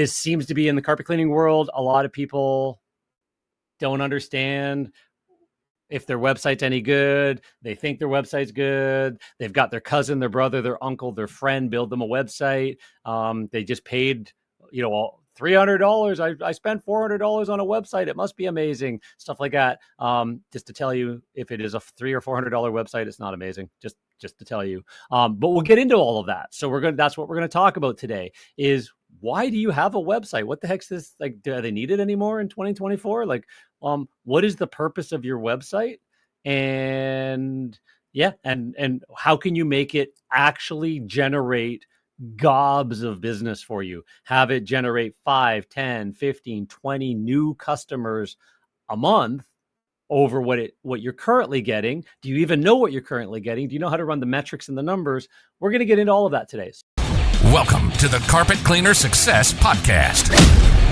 seems to be in the carpet cleaning world. A lot of people don't understand if their website's any good. They think their website's good. They've got their cousin, their brother, their uncle, their friend build them a website. They just paid, $300. I spent $400 on a website. It must be amazing. Stuff like that. Just to tell you, if it is a $300 or $400 website, it's not amazing. Just to tell you. But we'll get into all of that. So that's what we're going to talk about today is, why do you have a website? What the heck's this? Like, do they need it anymore in 2024? Like, what is the purpose of your website? And how can you make it actually generate gobs of business for you? Have it generate 5, 10, 15, 20 new customers a month over what you're currently getting. Do you even know what you're currently getting? Do you know how to run the metrics and the numbers? We're going to get into all of that today. Welcome to the Carpet Cleaner Success Podcast,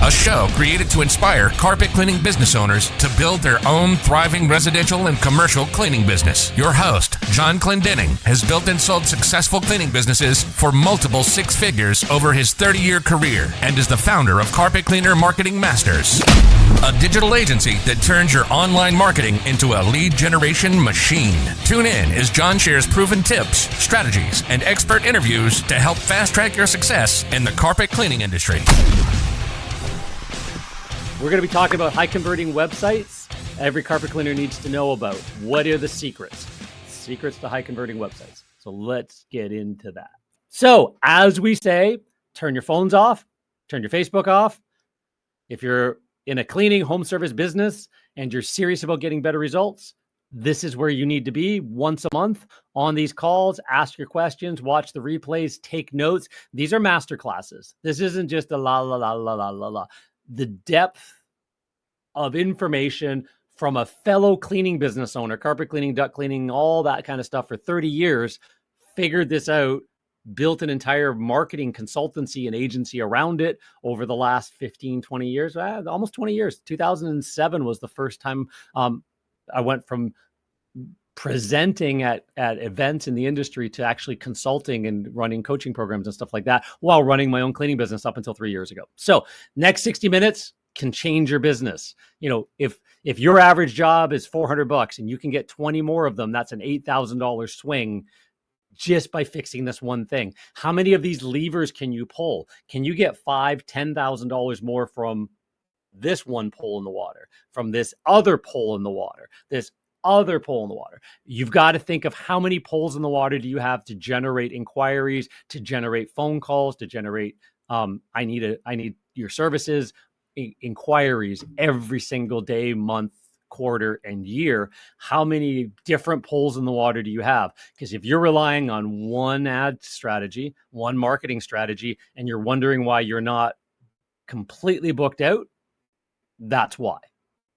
a show created to inspire carpet cleaning business owners to build their own thriving residential and commercial cleaning business. Your host, John Clendenning, has built and sold successful cleaning businesses for multiple six figures over his 30-year career and is the founder of Carpet Cleaner Marketing Masters, a digital agency that turns your online marketing into a lead generation machine. Tune in as John shares proven tips, strategies, and expert interviews to help fast-track your success in the carpet cleaning industry. We're going to be talking about high-converting websites every carpet cleaner needs to know about. What are the secrets? Secrets to high-converting websites. So let's get into that. So as we say, turn your phones off, turn your Facebook off. If you're in a cleaning home service business and you're serious about getting better results, this is where you need to be once a month on these calls. Ask your questions, watch the replays, take notes. These are master classes. This isn't just a la, la, la, la, la, la, la. The depth of information from a fellow cleaning business owner, carpet cleaning, duct cleaning, all that kind of stuff for 30 years, figured this out, built an entire marketing consultancy and agency around it over the last 15, 20 years, almost 20 years. 2007 was the first time I went from presenting at events in the industry to actually consulting and running coaching programs and stuff like that while running my own cleaning business up until 3 years ago. So next 60 minutes can change your business. If your average job is $400 and you can get 20 more of them, that's an $8,000 swing just by fixing this one thing. How many of these levers can you pull? Can you get $5,000, $10,000 more from this one pole in the water, from this other pole in the water, this other pole in the water? You've got to think of how many poles in the water do you have to generate inquiries, to generate phone calls, to generate I need your services, inquiries every single day, month, quarter, and year. How many different poles in the water do you have? Because if you're relying on one ad strategy, one marketing strategy, and you're wondering why you're not completely booked out, that's why.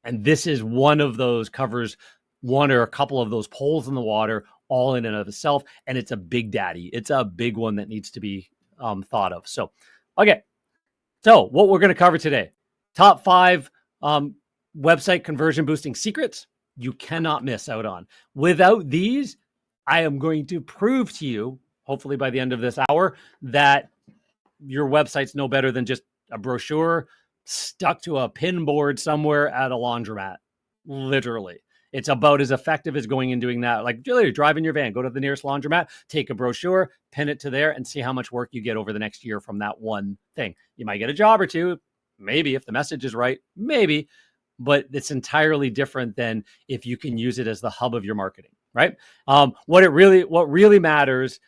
And this is one of those, covers one or a couple of those poles in the water, all in and of itself. And it's a big daddy. It's a big one that needs to be thought of. So, okay. So what we're going to cover today, top 5 website conversion boosting secrets you cannot miss out on. Without these, I am going to prove to you, hopefully by the end of this hour, that your website's no better than just a brochure stuck to a pin board somewhere at a laundromat. Literally. It's about as effective as going and doing that. Like, literally, drive in your van, go to the nearest laundromat, take a brochure, pin it to there, and see how much work you get over the next year from that one thing. You might get a job or two, maybe, if the message is right, maybe, but it's entirely different than if you can use it as the hub of your marketing, right? What really matters,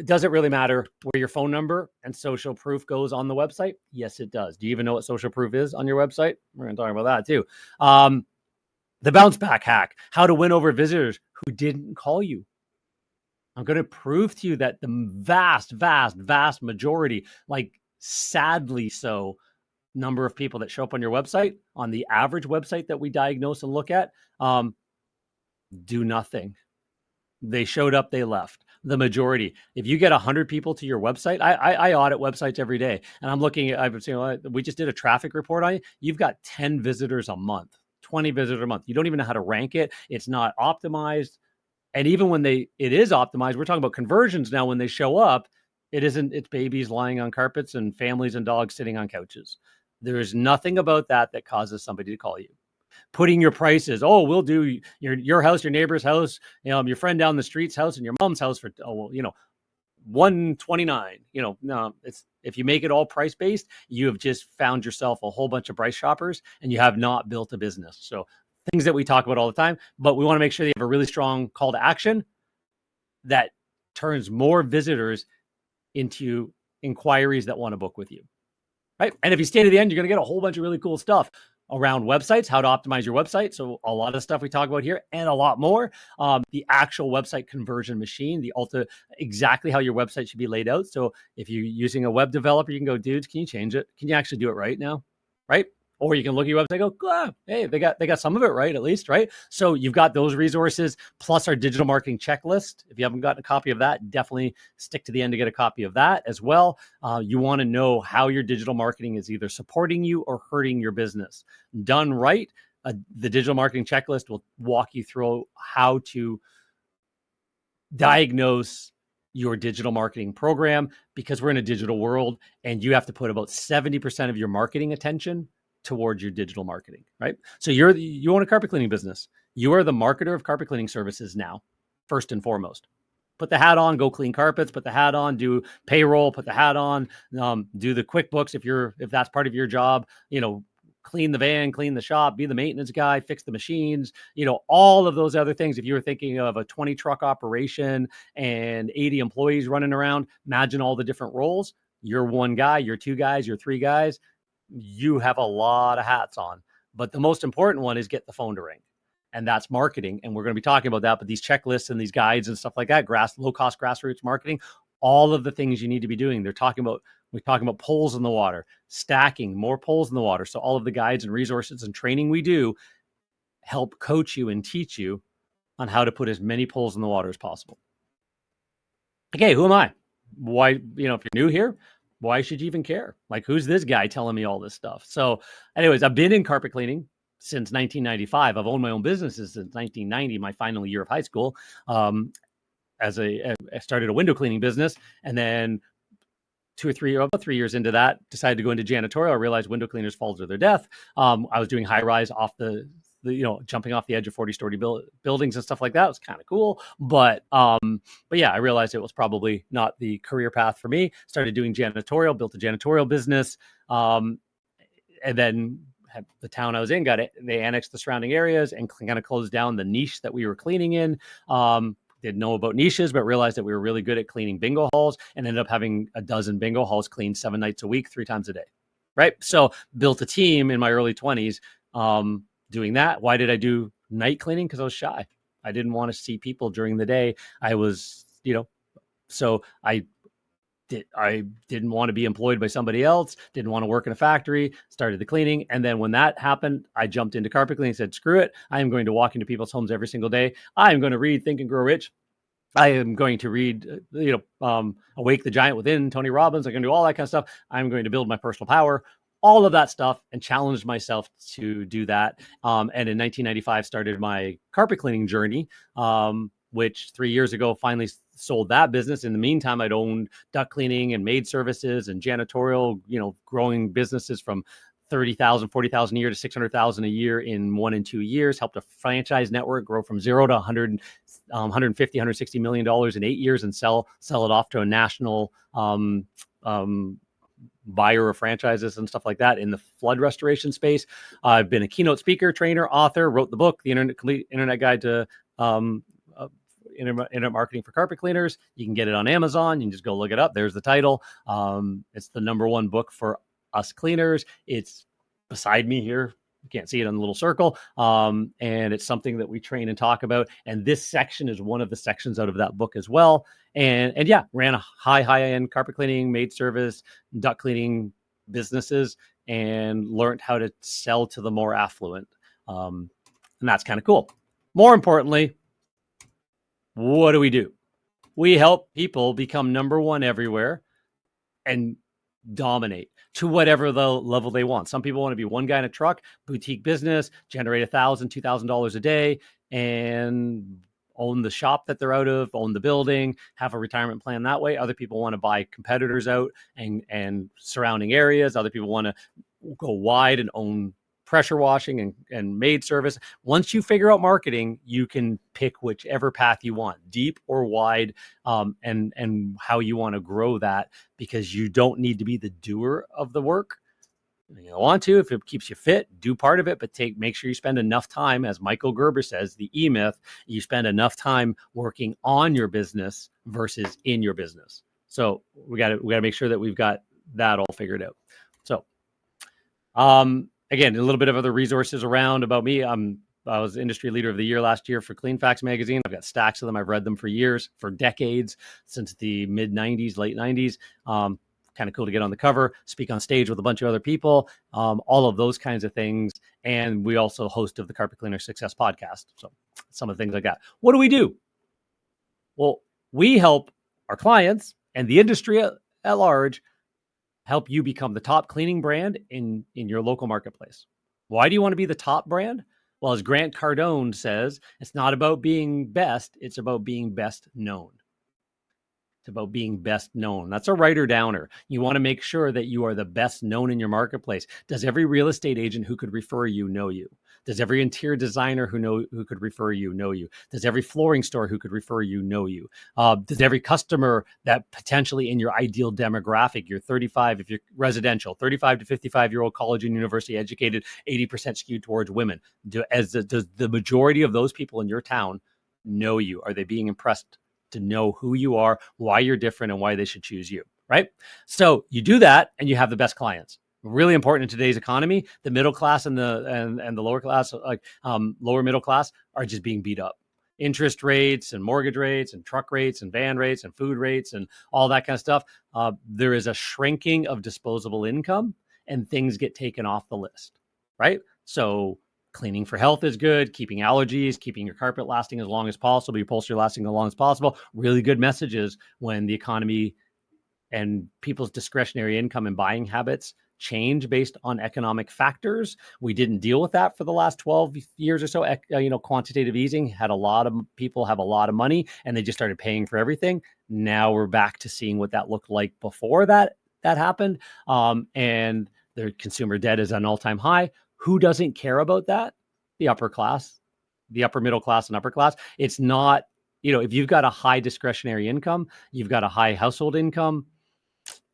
does it really matter where your phone number and social proof goes on the website? Yes, it does. Do you even know what social proof is on your website? We're going to talk about that too. The bounce back hack, how to win over visitors who didn't call you. I'm going to prove to you that the vast majority, like sadly so, number of people that show up on your website, on the average website that we diagnose and look at, do nothing. They showed up, they left. The majority. If you get 100 people to your website, I audit websites every day, and I'm looking at, I've seen, we just did a traffic report on you. You've got 10 visitors a month, 20 visitors a month. You don't even know how to rank it. It's not optimized. And even when it is optimized, we're talking about conversions now. When they show up, It isn't. It's babies lying on carpets and families and dogs sitting on couches. There is nothing about that that causes somebody to call you. Putting your prices, oh, we'll do your house, your neighbor's house, your friend down the street's house, and your mom's house for $129. No, it's if you make it all price based, you have just found yourself a whole bunch of price shoppers, and you have not built a business. So things that we talk about all the time, but we want to make sure that you have a really strong call to action that turns more visitors into inquiries that want to book with you, right? And if you stay to the end, you're going to get a whole bunch of really cool stuff around websites, how to optimize your website. So a lot of stuff we talk about here and a lot more. The actual website conversion machine, exactly how your website should be laid out. So if you're using a web developer, you can go, dudes, can you change it? Can you actually do it right now? Right? Or you can look at your website and go, hey, they got some of it right, at least, right? So you've got those resources, plus our digital marketing checklist. If you haven't gotten a copy of that, definitely stick to the end to get a copy of that as well. You want to know how your digital marketing is either supporting you or hurting your business. Done right, the digital marketing checklist will walk you through how to diagnose your digital marketing program, because we're in a digital world and you have to put about 70% of your marketing attention towards your digital marketing, right? So you own a carpet cleaning business. You are the marketer of carpet cleaning services now, first and foremost. Put the hat on, go clean carpets, put the hat on, do payroll, put the hat on, do the QuickBooks if that's part of your job, clean the van, clean the shop, be the maintenance guy, fix the machines, all of those other things. If you were thinking of a 20 truck operation and 80 employees running around, imagine all the different roles. You're one guy, you're two guys, you're three guys. You have a lot of hats on, but the most important one is get the phone to ring, and that's marketing. And we're going to be talking about that, but these checklists and these guides and stuff like that, low cost grassroots marketing, all of the things you need to be doing. We're talking about poles in the water, stacking more poles in the water. So all of the guides and resources and training we do help coach you and teach you on how to put as many poles in the water as possible. Okay, who am I? Why, if you're new here, why should you even care? Like, who's this guy telling me all this stuff? So anyways, I've been in carpet cleaning since 1995. I've owned my own businesses since 1990, my final year of high school. I started a window cleaning business, and then about 3 years into that, decided to go into janitorial. I realized window cleaners fall to their death. I was doing high rise off jumping off the edge of 40-story buildings and stuff like that. It was kind of cool. But yeah, I realized it was probably not the career path for me. Started doing janitorial, built a janitorial business. And then the town I was in they annexed the surrounding areas and kind of closed down the niche that we were cleaning in. Didn't know about niches, but realized that we were really good at cleaning bingo halls, and ended up having a dozen bingo halls cleaned 7 nights a week, 3 times a day. Right. So built a team in my early 20s. Doing that. Why did I do night cleaning? Because I was shy. I didn't want to see people during the day. I was, so I didn't want to be employed by somebody else, didn't want to work in a factory, started the cleaning. And then when that happened, I jumped into carpet cleaning and said, screw it. I am going to walk into people's homes every single day. I am going to read Think and Grow Rich. I am going to read, Awake the Giant Within, Tony Robbins. I'm going to do all that kind of stuff. I'm going to build my personal power, all of that stuff, and challenged myself to do that. And in 1995, started my carpet cleaning journey, which 3 years ago finally sold that business. In the meantime, I'd owned duct cleaning and maid services and janitorial, growing businesses from 30,000, 40,000 a year to 600,000 a year in 1 and 2 years. Helped a franchise network grow from 0 to 150, $160 million in 8 years, and sell it off to a national buyer of franchises and stuff like that in the flood restoration space. I've been a keynote speaker, trainer, author, wrote the book, The Complete Internet Guide to Internet Marketing for Carpet Cleaners. You can get it on Amazon. You can just go look it up. There's the title. It's the #1 book for us cleaners. It's beside me here. You can't see it on the little circle. And it's something that we train and talk about. And this section is one of the sections out of that book as well. And yeah, ran a high-end carpet cleaning, maid service, duct cleaning businesses, and learned how to sell to the more affluent. And that's kind of cool. More importantly, what do? We help people become #1 everywhere and dominate to whatever the level they want. Some people want to be one guy in a truck, boutique business, generate $1,000, $2,000 a day, and own the shop that they're out of, own the building, have a retirement plan that way. Other people want to buy competitors out and surrounding areas. Other people want to go wide and own pressure washing and maid service. Once you figure out marketing, you can pick whichever path you want, deep or wide, and how you want to grow that, because you don't need to be the doer of the work. You want to, if it keeps you fit, do part of it, but make sure you spend enough time, as Michael Gerber says, the E-Myth, you spend enough time working on your business versus in your business. So we got to make sure that we've got that all figured out. So, again, a little bit of other resources around about me. I was industry leader of the year last year for Clean Facts magazine. I've got stacks of them. I've read them for years, for decades, since the mid 90s, late 90s. Kind of cool to get on the cover, speak on stage with a bunch of other people, all of those kinds of things. And we also host of the Carpet Cleaner Success podcast. So some of the things like that. What do we do? Well, we help our clients and the industry at large help you become the top cleaning brand in your local marketplace. Why do you want to be the top brand? Well, as Grant Cardone says, it's not about being best, it's about being best known. It's about being best known. That's a writer downer. You want to make sure that you are the best known in your marketplace. Does every real estate agent who could refer you know you? Does every interior designer who could refer you know you? Does every flooring store who could refer you know you? Does every customer that potentially in your ideal demographic, you're 35, if you're residential, 35 to 55-year-old college and university educated, 80% skewed towards women. Does the majority of those people in your town know you? Are they being impressed to know who you are, why you're different, and why they should choose you, right? So you do that and you have the best clients. Really important in today's economy. The middle class and the lower class, like lower middle class, are just being beat up. Interest rates and mortgage rates and truck rates and van rates and food rates and all that kind of stuff. There is a shrinking of disposable income and things get taken off the list, right? So cleaning for health is good, keeping allergies, keeping your carpet lasting as long as possible, your upholstery lasting as long as possible. Really good messages when the economy and people's discretionary income and buying habits change based on economic factors. We didn't deal with that for the last 12 years or so. Quantitative easing had a lot of people have a lot of money and they just started paying for everything. Now we're back to seeing what that looked like before that happened. And their consumer debt is at an all-time high. Who doesn't care about that? The upper class, the upper middle class and upper class. It's not, if you've got a high discretionary income, you've got a high household income,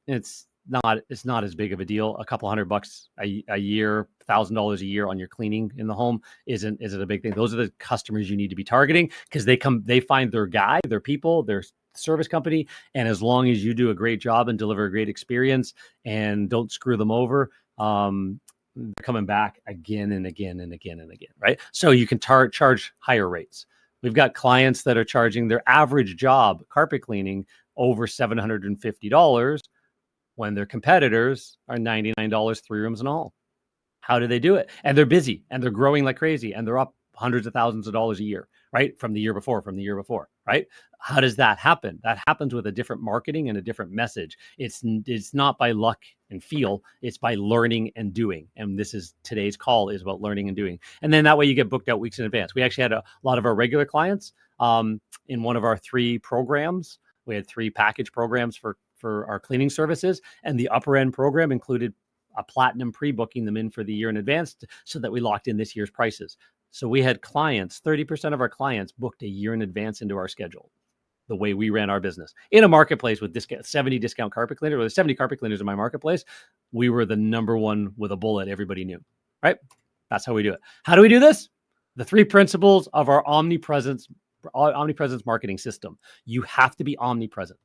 it's not as big of a deal. A couple $100 a year, $1,000 a year on your cleaning in the home isn't a big thing. Those are the customers you need to be targeting because they find their guy, their people, their service company. And as long as you do a great job and deliver a great experience and don't screw them over, they're coming back again and again and again and again, right? So you can charge higher rates. We've got clients that are charging their average job, carpet cleaning, over $750 when their competitors are $99, 3 rooms and a hall. How do they do it? And they're busy and they're growing like crazy and they're up hundreds of thousands of dollars a year, right? From the year before, right? How does that happen? That happens with a different marketing and a different message. It's not by luck and feel, it's by learning and doing. And today's call is about learning and doing. And then that way you get booked out weeks in advance. We actually had a lot of our regular clients in one of our 3 programs. We had 3 package programs for our cleaning services, and the upper end program included a platinum pre-booking them in for the year in advance so that we locked in this year's prices. So we had clients, 30% of our clients booked a year in advance into our schedule, the way we ran our business. In a marketplace with 70 discount carpet cleaners, or there's 70 carpet cleaners in my marketplace, we were the number one with a bullet everybody knew, right? That's how we do it. How do we do this? The 3 principles of our omnipresence marketing system. You have to be omnipresent.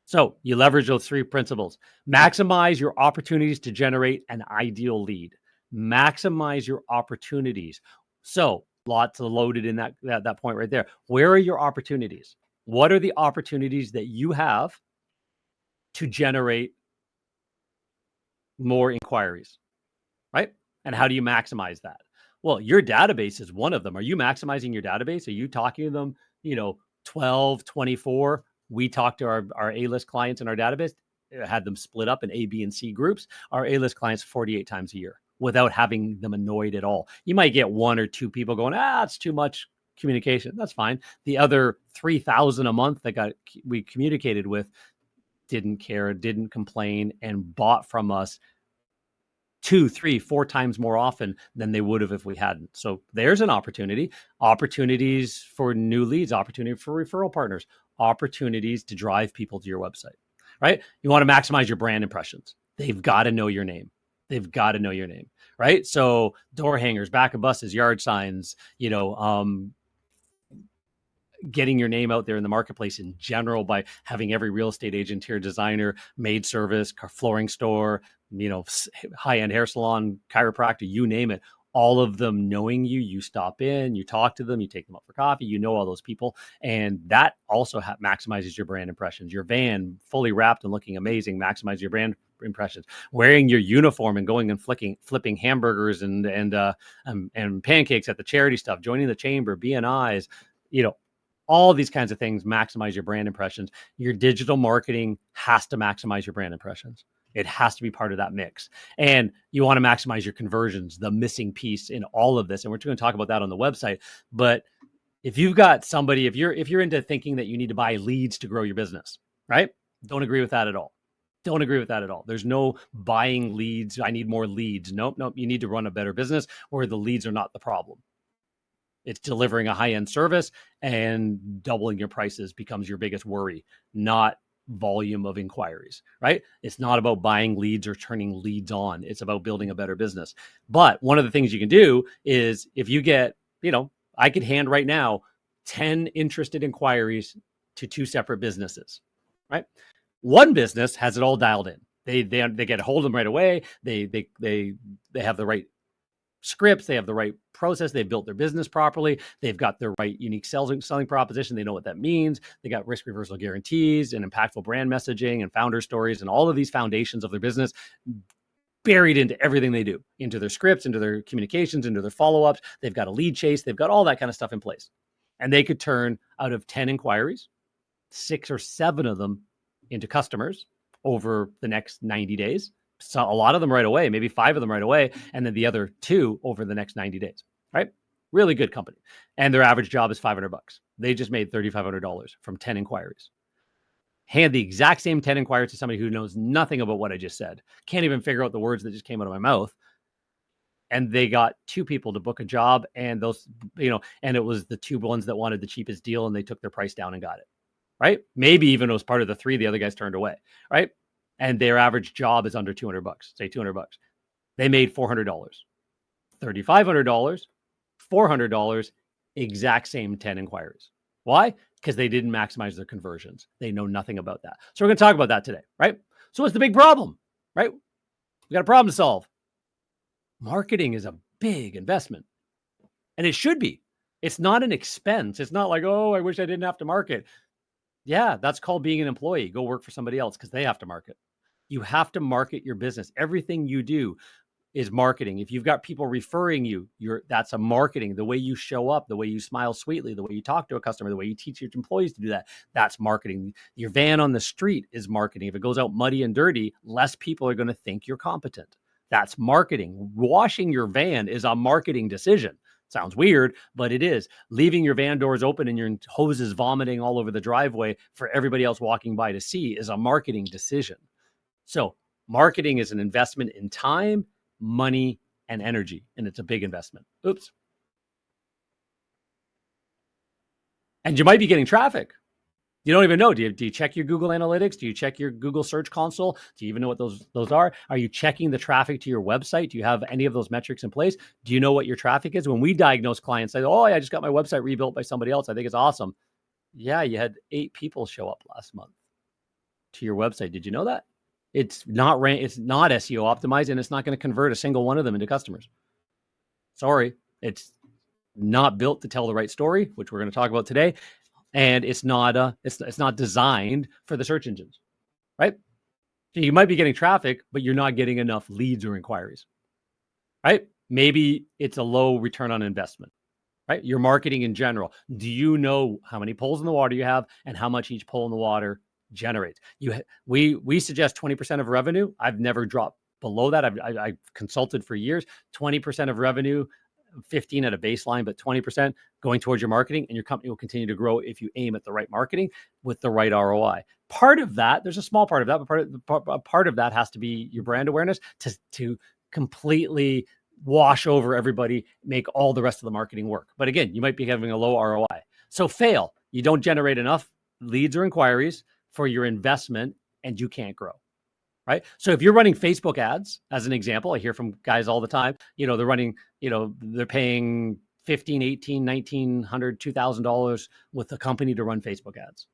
So you leverage those 3 principles. Maximize your opportunities to generate an ideal lead. Maximize your opportunities. So lots loaded in that point right there. Where are your opportunities? What are the opportunities that you have to generate more inquiries, right? And how do you maximize that? Well, your database is one of them. Are you maximizing your database? Are you talking to them, 12, 24? We talk to our A-list clients in our database, had them split up in A, B, and C groups. Our A-list clients 48 times a year without having them annoyed at all. You might get 1 or 2 people going, it's too much communication. That's fine. The other 3,000 a month that we communicated with didn't care, didn't complain, and bought from us 2, 3, 4 times more often than they would have if we hadn't. So there's an opportunity, opportunities for new leads, opportunity for referral partners, opportunities to drive people to your website, right? You want to maximize your brand impressions. They've got to know your name. They've got to know your name, right? So door hangers, back of buses, yard signs, getting your name out there in the marketplace in general by having every real estate agent, interior designer, maid service, flooring store, high-end hair salon, chiropractor, you name it, all of them knowing you. You stop in, you talk to them, you take them out for coffee, you know all those people. And that also maximizes your brand impressions. Your van fully wrapped and looking amazing, maximize your brand impressions. Wearing your uniform and going and flipping hamburgers and pancakes at the charity stuff, joining the chamber, BNIs, all these kinds of things maximize your brand impressions. Your digital marketing has to maximize your brand impressions. It has to be part of that mix. And you want to maximize your conversions, the missing piece in all of this. And we're going to talk about that on the website. But if you've got somebody, if you're into thinking that you need to buy leads to grow your business, right? Don't agree with that at all. Don't agree with that at all. There's no buying leads. I need more leads. Nope. You need to run a better business where the leads are not the problem. It's delivering a high-end service, and doubling your prices becomes your biggest worry, not volume of inquiries, right? It's not about buying leads or turning leads on. It's about building a better business. But one of the things you can do is if you get, I could hand right now 10 interested inquiries to 2 separate businesses, right? One business has it all dialed in. They get a hold of them right away. They have the right scripts, they have the right process, they've built their business properly, they've got their right unique selling proposition, they know what that means, they got risk reversal guarantees and impactful brand messaging and founder stories and all of these foundations of their business buried into everything they do, into their scripts, into their communications, into their follow-ups. They've got a lead chase, they've got all that kind of stuff in place. And they could turn out of 10 inquiries, 6 or 7 of them into customers over the next 90 days. So a lot of them right away, maybe 5 of them right away, and then the other 2 over the next 90 days, right? Really good company. And their average job is $500. They just made $3,500 from 10 inquiries. Hand the exact same 10 inquiries to somebody who knows nothing about what I just said, can't even figure out the words that just came out of my mouth. And they got 2 people to book a job, and those, and it was the 2 ones that wanted the cheapest deal, and they took their price down and got it, right? Maybe even it was part of the 3 the other guys turned away, right? And their average job is under $200, say $200. They made $400, $3,500, $400, exact same 10 inquiries. Why? Because they didn't maximize their conversions. They know nothing about that. So we're going to talk about that today, right? So what's the big problem, right? We got a problem to solve. Marketing is a big investment, and it should be. It's not an expense. It's not like, oh, I wish I didn't have to market. Yeah, that's called being an employee. Go work for somebody else because they have to market. You have to market your business. Everything you do is marketing. If you've got people referring you, that's a marketing. The way you show up, the way you smile sweetly, the way you talk to a customer, the way you teach your employees to do that, that's marketing. Your van on the street is marketing. If it goes out muddy and dirty, less people are going to think you're competent. That's marketing. Washing your van is a marketing decision. Sounds weird, but it is. Leaving your van doors open and your hoses vomiting all over the driveway for everybody else walking by to see is a marketing decision. So marketing is an investment in time, money, and energy, and it's a big investment. Oops. And you might be getting traffic. You don't even know. Do you check your Google Analytics? Do you check your Google Search Console? Do you even know what those are? Are you checking the traffic to your website? Do you have any of those metrics in place? Do you know what your traffic is? When we diagnose clients, say, oh, I just got my website rebuilt by somebody else. I think it's awesome. Yeah, you had 8 people show up last month to your website. Did you know that? It's not SEO optimized, and it's not going to convert a single one of them into customers. Sorry, it's not built to tell the right story, which we're going to talk about today. And it's not designed for the search engines, right? So you might be getting traffic, but you're not getting enough leads or inquiries, right? Maybe it's a low return on investment, right? Your marketing in general. Do you know how many poles in the water you have and how much each pole in the water generates? We suggest 20% of revenue. I've never dropped below that. I've consulted for years. 20% of revenue 15 at a baseline, but 20% going towards your marketing, and your company will continue to grow if you aim at the right marketing with the right ROI. Part of that, there's a small part of that, but part of that has to be your brand awareness to completely wash over everybody, make all the rest of the marketing work. But again, you might be having a low ROI. So fail. You don't generate enough leads or inquiries for your investment, and you can't grow. Right. So if you're running Facebook ads, as an example, I hear from guys all the time, they're running, they're paying $1,500, $1,800, $1,900, $2,000 with a company to run Facebook ads.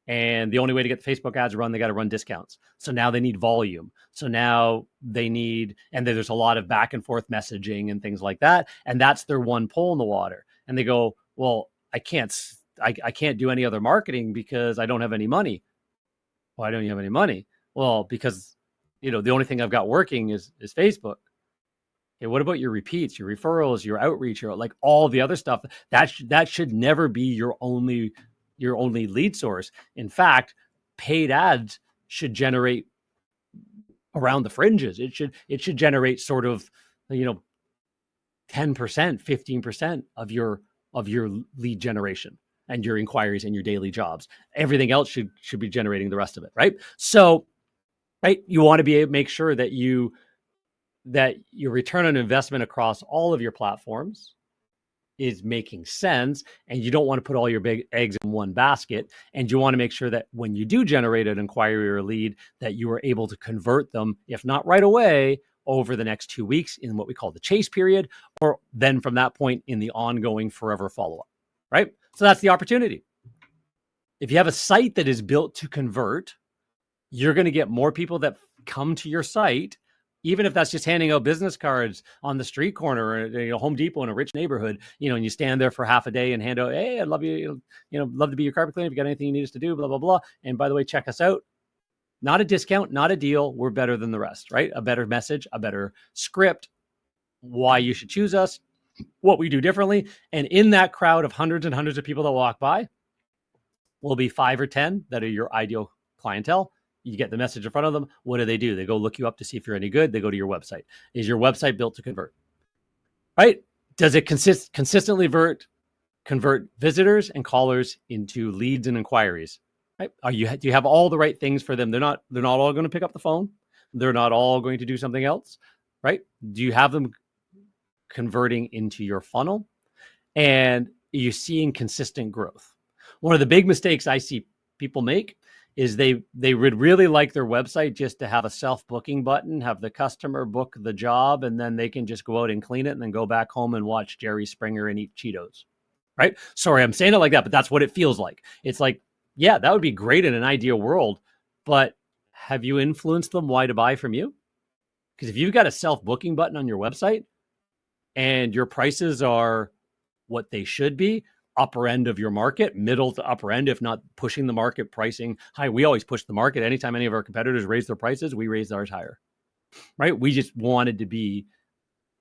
And the only way to get the Facebook ads run, they got to run discounts. So now they need volume. So now they need, and there's a lot of back and forth messaging and things like that. And that's their one pole in the water. And they go, well, I can't do any other marketing because I don't have any money. Why don't you have any money? Well, because, the only thing I've got working is Facebook. Okay, what about your repeats, your referrals, your outreach, like all the other stuff? That should never be your only lead source. In fact, paid ads should generate around the fringes. It should generate sort of, 10%, 15% of your lead generation and your inquiries and your daily jobs. Everything else should be generating the rest of it, right? So, right, you want to make sure that your return on investment across all of your platforms is making sense, and you don't want to put all your big eggs in one basket. And you want to make sure that when you do generate an inquiry or a lead, that you are able to convert them, if not right away, over the next 2 weeks in what we call the chase period, or then from that point in the ongoing forever follow-up, right? So that's the opportunity. If you have a site that is built to convert, you're going to get more people that come to your site, even if that's just handing out business cards on the street corner or Home Depot in a rich neighborhood, and you stand there for half a day and hand out, hey, I'd love you, love to be your carpet cleaner. If you got anything you need us to do, blah, blah, blah. And by the way, check us out. Not a discount, not a deal. We're better than the rest, right? A better message, a better script, why you should choose us, what we do differently. And in that crowd of hundreds and hundreds of people that walk by will be 5 or 10 that are your ideal clientele. You get the message in front of them. What do? They go look you up to see if you're any good. They go to your website. Is your website built to convert? Right? Does it consistently convert visitors and callers into leads and inquiries? Right? Do you have all the right things for them? They're not all going to pick up the phone. They're not all going to do something else, right? Do you have them converting into your funnel? And are you seeing consistent growth? One of the big mistakes I see people make is they would really like their website just to have a self-booking button, have the customer book the job, and then they can just go out and clean it and then go back home and watch Jerry Springer and eat Cheetos, right? Sorry, I'm saying it like that, but that's what it feels like. It's like, yeah, that would be great in an ideal world, but have you influenced them why to buy from you? Because if you've got a self-booking button on your website and your prices are what they should be, upper end of your market, middle to upper end, if not pushing the market pricing high. We always push the market. Anytime any of our competitors raise their prices, we raise ours higher, right? We just wanted to be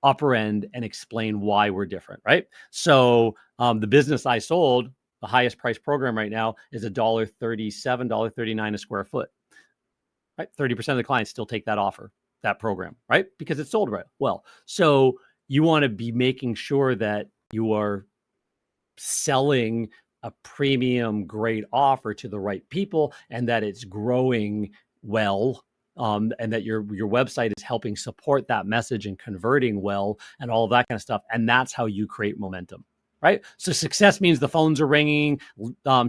upper end and explain why we're different, right? So the business I sold, the highest price program right now is $1.37, $1.39 a square foot, right? 30% of the clients still take that offer, that program, right? Because it's sold right well. So you want to be making sure that you are selling a premium great offer to the right people, and that it's growing well, and that your website is helping support that message and converting well and all of that kind of stuff. And that's how you create momentum, right? So success means the phones are ringing,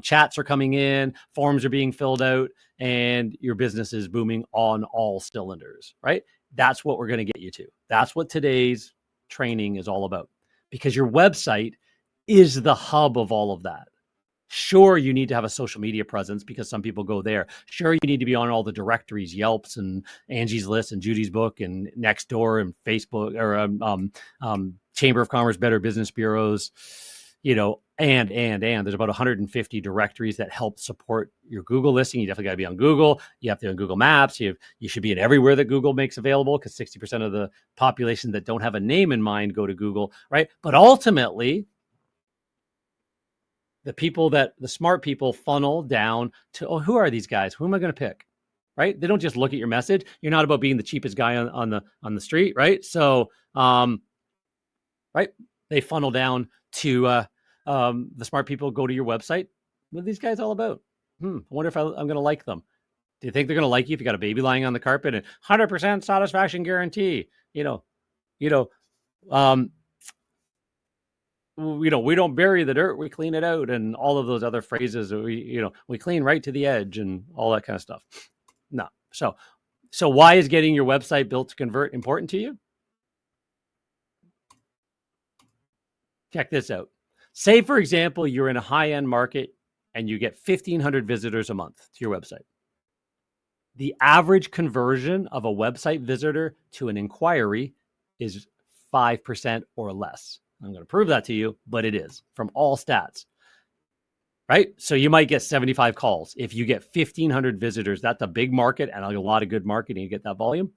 chats are coming in, forms are being filled out, and your business is booming on all cylinders, right? That's what we're going to get you to. That's what today's training is all about, because your website is the hub of all of that. Sure, you need to have a social media presence because some people go there. Sure, you need to be on all the directories, Yelps and Angie's List and Judy's Book and Nextdoor and Facebook or Chamber of Commerce, Better Business Bureaus, and there's about 150 directories that help support your Google listing. You definitely got to be on Google. You have to be on Google Maps. You should be in everywhere that Google makes available, because 60% of the population that don't have a name in mind go to Google, right? But ultimately, the smart people funnel down to, who are these guys? Who am I going to pick? Right? They don't just look at your message. You're not about being the cheapest guy on the street, right? So, right? they funnel down to the smart people go to your website. What are these guys all about? I wonder if I'm going to like them. Do you think they're going to like you if you got a baby lying on the carpet and 100% satisfaction guarantee? We don't bury the dirt, we clean it out, and all of those other phrases. We clean right to the edge and all that kind of stuff. No. So why is getting your website built to convert important to you? Check this out. Say, for example, you're in a high-end market and you get 1,500 visitors a month to your website. The average conversion of a website visitor to an inquiry is 5% or less. I'm going to prove that to you, but it is from all stats, right? So you might get 75 calls. If you get 1,500 visitors, that's a big market and a lot of good marketing to get that volume.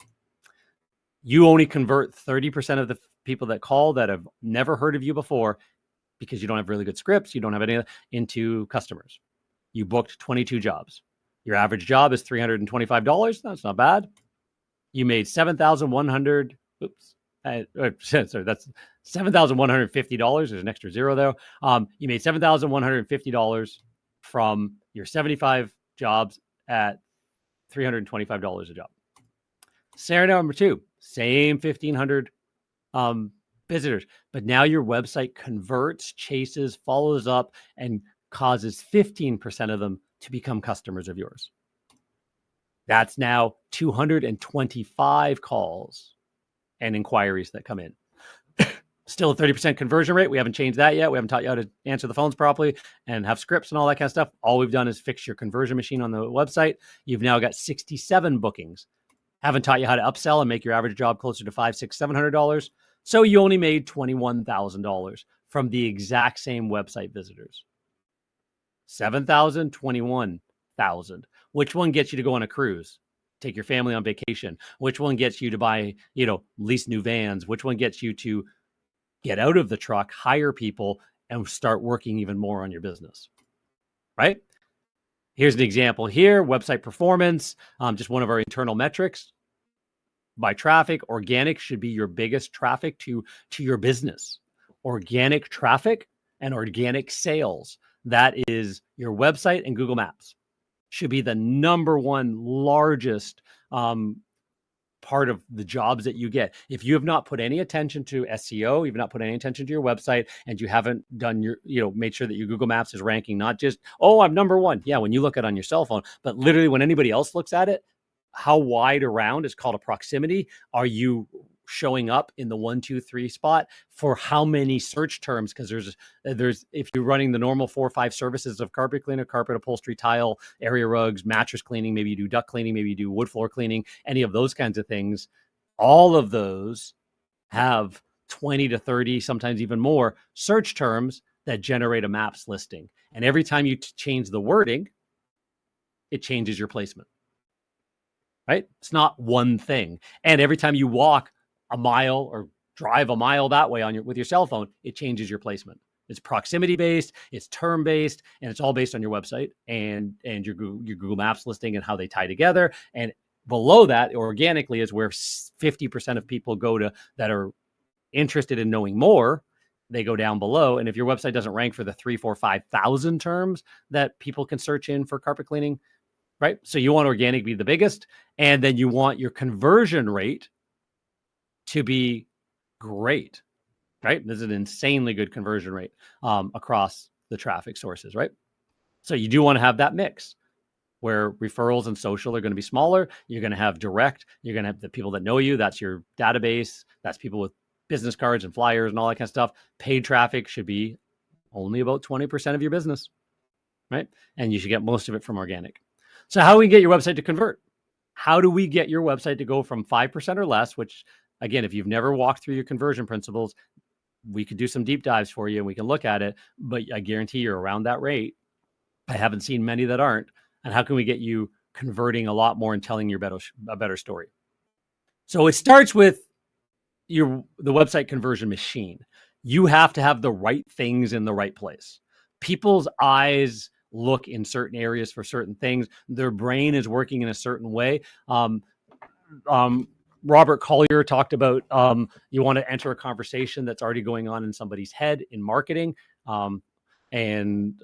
You only convert 30% of the people that call that have never heard of you before because you don't have really good scripts. You don't have any into customers. You booked 22 jobs. Your average job is $325. That's not bad. You made 7,100. Sorry, that's $7,150. There's an extra zero there. You made $7,150 from your 75 jobs at $325 a job. Scenario number 2, same 1,500 visitors, but now your website converts, chases, follows up, and causes 15% of them to become customers of yours. That's now 225 calls and inquiries that come in. Still a 30% conversion rate. We haven't changed that yet. We haven't taught you how to answer the phones properly and have scripts and all that kind of stuff. All we've done is fix your conversion machine on the website. You've now got 67 bookings. Haven't taught you how to upsell and make your average job closer to $500, $600, $700. So you only made $21,000 from the exact same website visitors. 7,000, 21,000. Which one gets you to go on a cruise? Take your family on vacation? Which one gets you to buy, lease new vans? Which one gets you to get out of the truck, hire people, and start working even more on your business? Right? Here's an example here, website performance, just one of our internal metrics. By traffic, organic should be your biggest traffic to your business. Organic traffic and organic sales. That is your website and Google Maps. Should be the number one largest part of the jobs that you get. If you have not put any attention to SEO, you've not put any attention to your website, and you haven't done made sure that your Google Maps is ranking, not just, I'm number one. Yeah, when you look at it on your cell phone, but literally when anybody else looks at it, how wide around is called a proximity. Are you showing up in the 1, 2, 3 spot for how many search terms? Because there's if you're running the normal 4 or 5 services of carpet cleaner, carpet upholstery, tile, area rugs, mattress cleaning, maybe you do duct cleaning, maybe you do wood floor cleaning, any of those kinds of things, all of those have 20 to 30, sometimes even more search terms that generate a maps listing. And every time you change the wording, it changes your placement. Right? It's not one thing. And every time you walk a mile or drive a mile that way with your cell phone, it changes your placement. It's proximity based, it's term based, and it's all based on your website and your Google Maps listing and how they tie together. And below that, organically, is where 50% of people go to that are interested in knowing more. They go down below. And if your website doesn't rank for the 3, 4, 5,000 terms that people can search in for carpet cleaning, right? So you want organic to be the biggest, and then you want your conversion rate to be great, right? This is an insanely good conversion rate across the traffic sources, right? So you do want to have that mix where referrals and social are going to be smaller. You're going to have direct. You're going to have the people that know you. That's your database. That's people with business cards and flyers and all that kind of stuff. Paid traffic should be only about 20% of your business, right? And you should get most of it from organic. So how do we get your website to convert? How do we get your website to go from 5% or less, which, again, if you've never walked through your conversion principles, we could do some deep dives for you and we can look at it, but I guarantee you're around that rate. I haven't seen many that aren't. And how can we get you converting a lot more and telling a better story? So it starts with the website conversion machine. You have to have the right things in the right place. People's eyes look in certain areas for certain things. Their brain is working in a certain way. Robert Collier talked about you want to enter a conversation that's already going on in somebody's head in marketing, and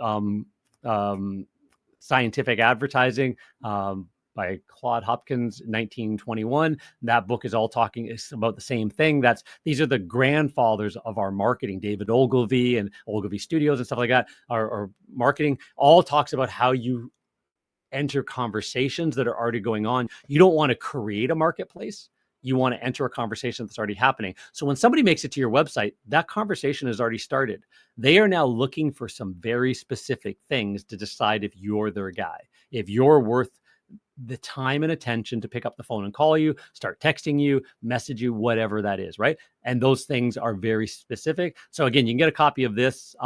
scientific advertising by Claude Hopkins, 1921. That book is all talking about the same thing. These are the grandfathers of our marketing. David Ogilvy and Ogilvy Studios and stuff like that, our marketing all talks about how you enter conversations that are already going on. You don't want to create a marketplace. You want to enter a conversation that's already happening. So when somebody makes it to your website, that conversation has already started. They are now looking for some very specific things to decide if you're their guy, if you're worth the time and attention to pick up the phone and call you, start texting you, message you, whatever that is, right? And those things are very specific. So again, you can get a copy of this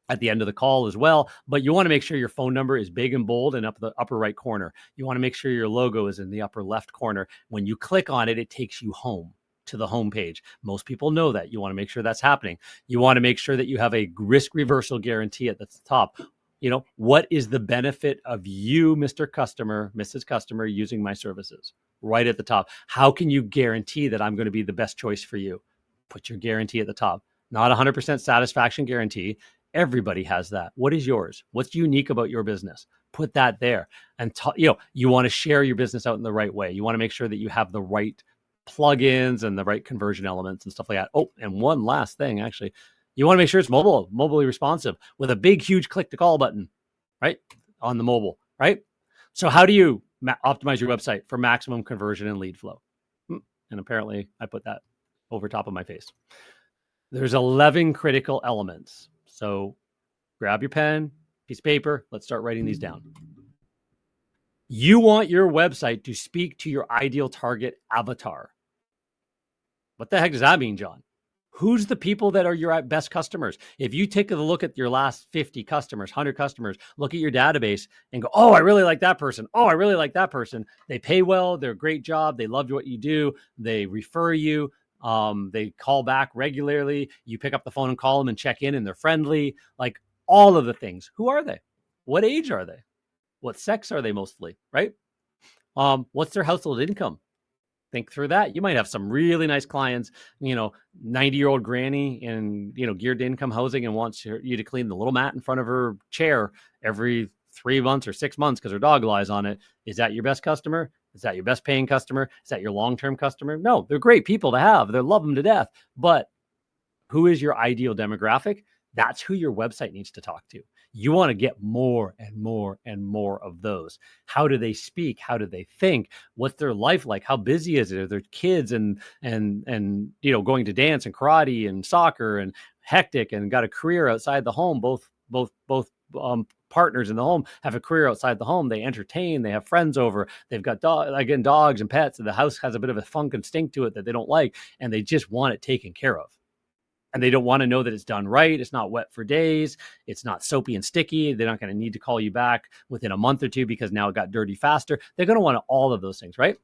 at the end of the call as well, but you want to make sure your phone number is big and bold and up the upper right corner. You want to make sure your logo is in the upper left corner. When you click on it, it takes you home to the home page. Most people know that. You want to make sure that's happening. You want to make sure that you have a risk reversal guarantee at the top. What is the benefit of you, Mr. Customer, Mrs. Customer, using my services? Right at the top. How can you guarantee that I'm going to be the best choice for you? Put your guarantee at the top. Not 100% satisfaction guarantee. Everybody has that. What is yours? What's unique about your business? Put that there. And you want to share your business out in the right way. You want to make sure that you have the right plugins and the right conversion elements and stuff like that. Oh, and one last thing, actually. You want to make sure it's mobily responsive with a big, huge click to call button, right? On the mobile, right? So how do you optimize your website for maximum conversion and lead flow? And apparently I put that over top of my face. There's 11 critical elements. So grab your pen, piece of paper. Let's start writing these down. You want your website to speak to your ideal target avatar. What the heck does that mean, John? Who's the people that are your best customers? If you take a look at your last 50 customers, 100 customers, look at your database and go, oh, I really like that person. Oh, I really like that person. They pay well. They're a great job. They love what you do. They refer you. They call back regularly. You pick up the phone and call them and check in and they're friendly. Like all of the things. Who are they? What age are they? What sex are they mostly, right? What's their household income? Think through that. You might have some really nice clients, 90-year-old granny in, geared income housing and wants you to clean the little mat in front of her chair every 3 months or 6 months because her dog lies on it. Is that your best customer? Is that your best paying customer? Is that your long-term customer? No, they're great people to have. They love them to death. But who is your ideal demographic? That's who your website needs to talk to. You want to get more and more and more of those. How do they speak? How do they think? What's their life like? How busy is it? Are there kids and going to dance and karate and soccer and hectic and got a career outside the home? Both partners in the home have a career outside the home. They entertain. They have friends over. They've got dogs and pets. And the house has a bit of a funk and stink to it that they don't like, and they just want it taken care of. And they don't want to know that it's done right. It's not wet for days. It's not soapy and sticky. They're not going to need to call you back within a month or two because now it got dirty faster. They're going to want all of those things, right?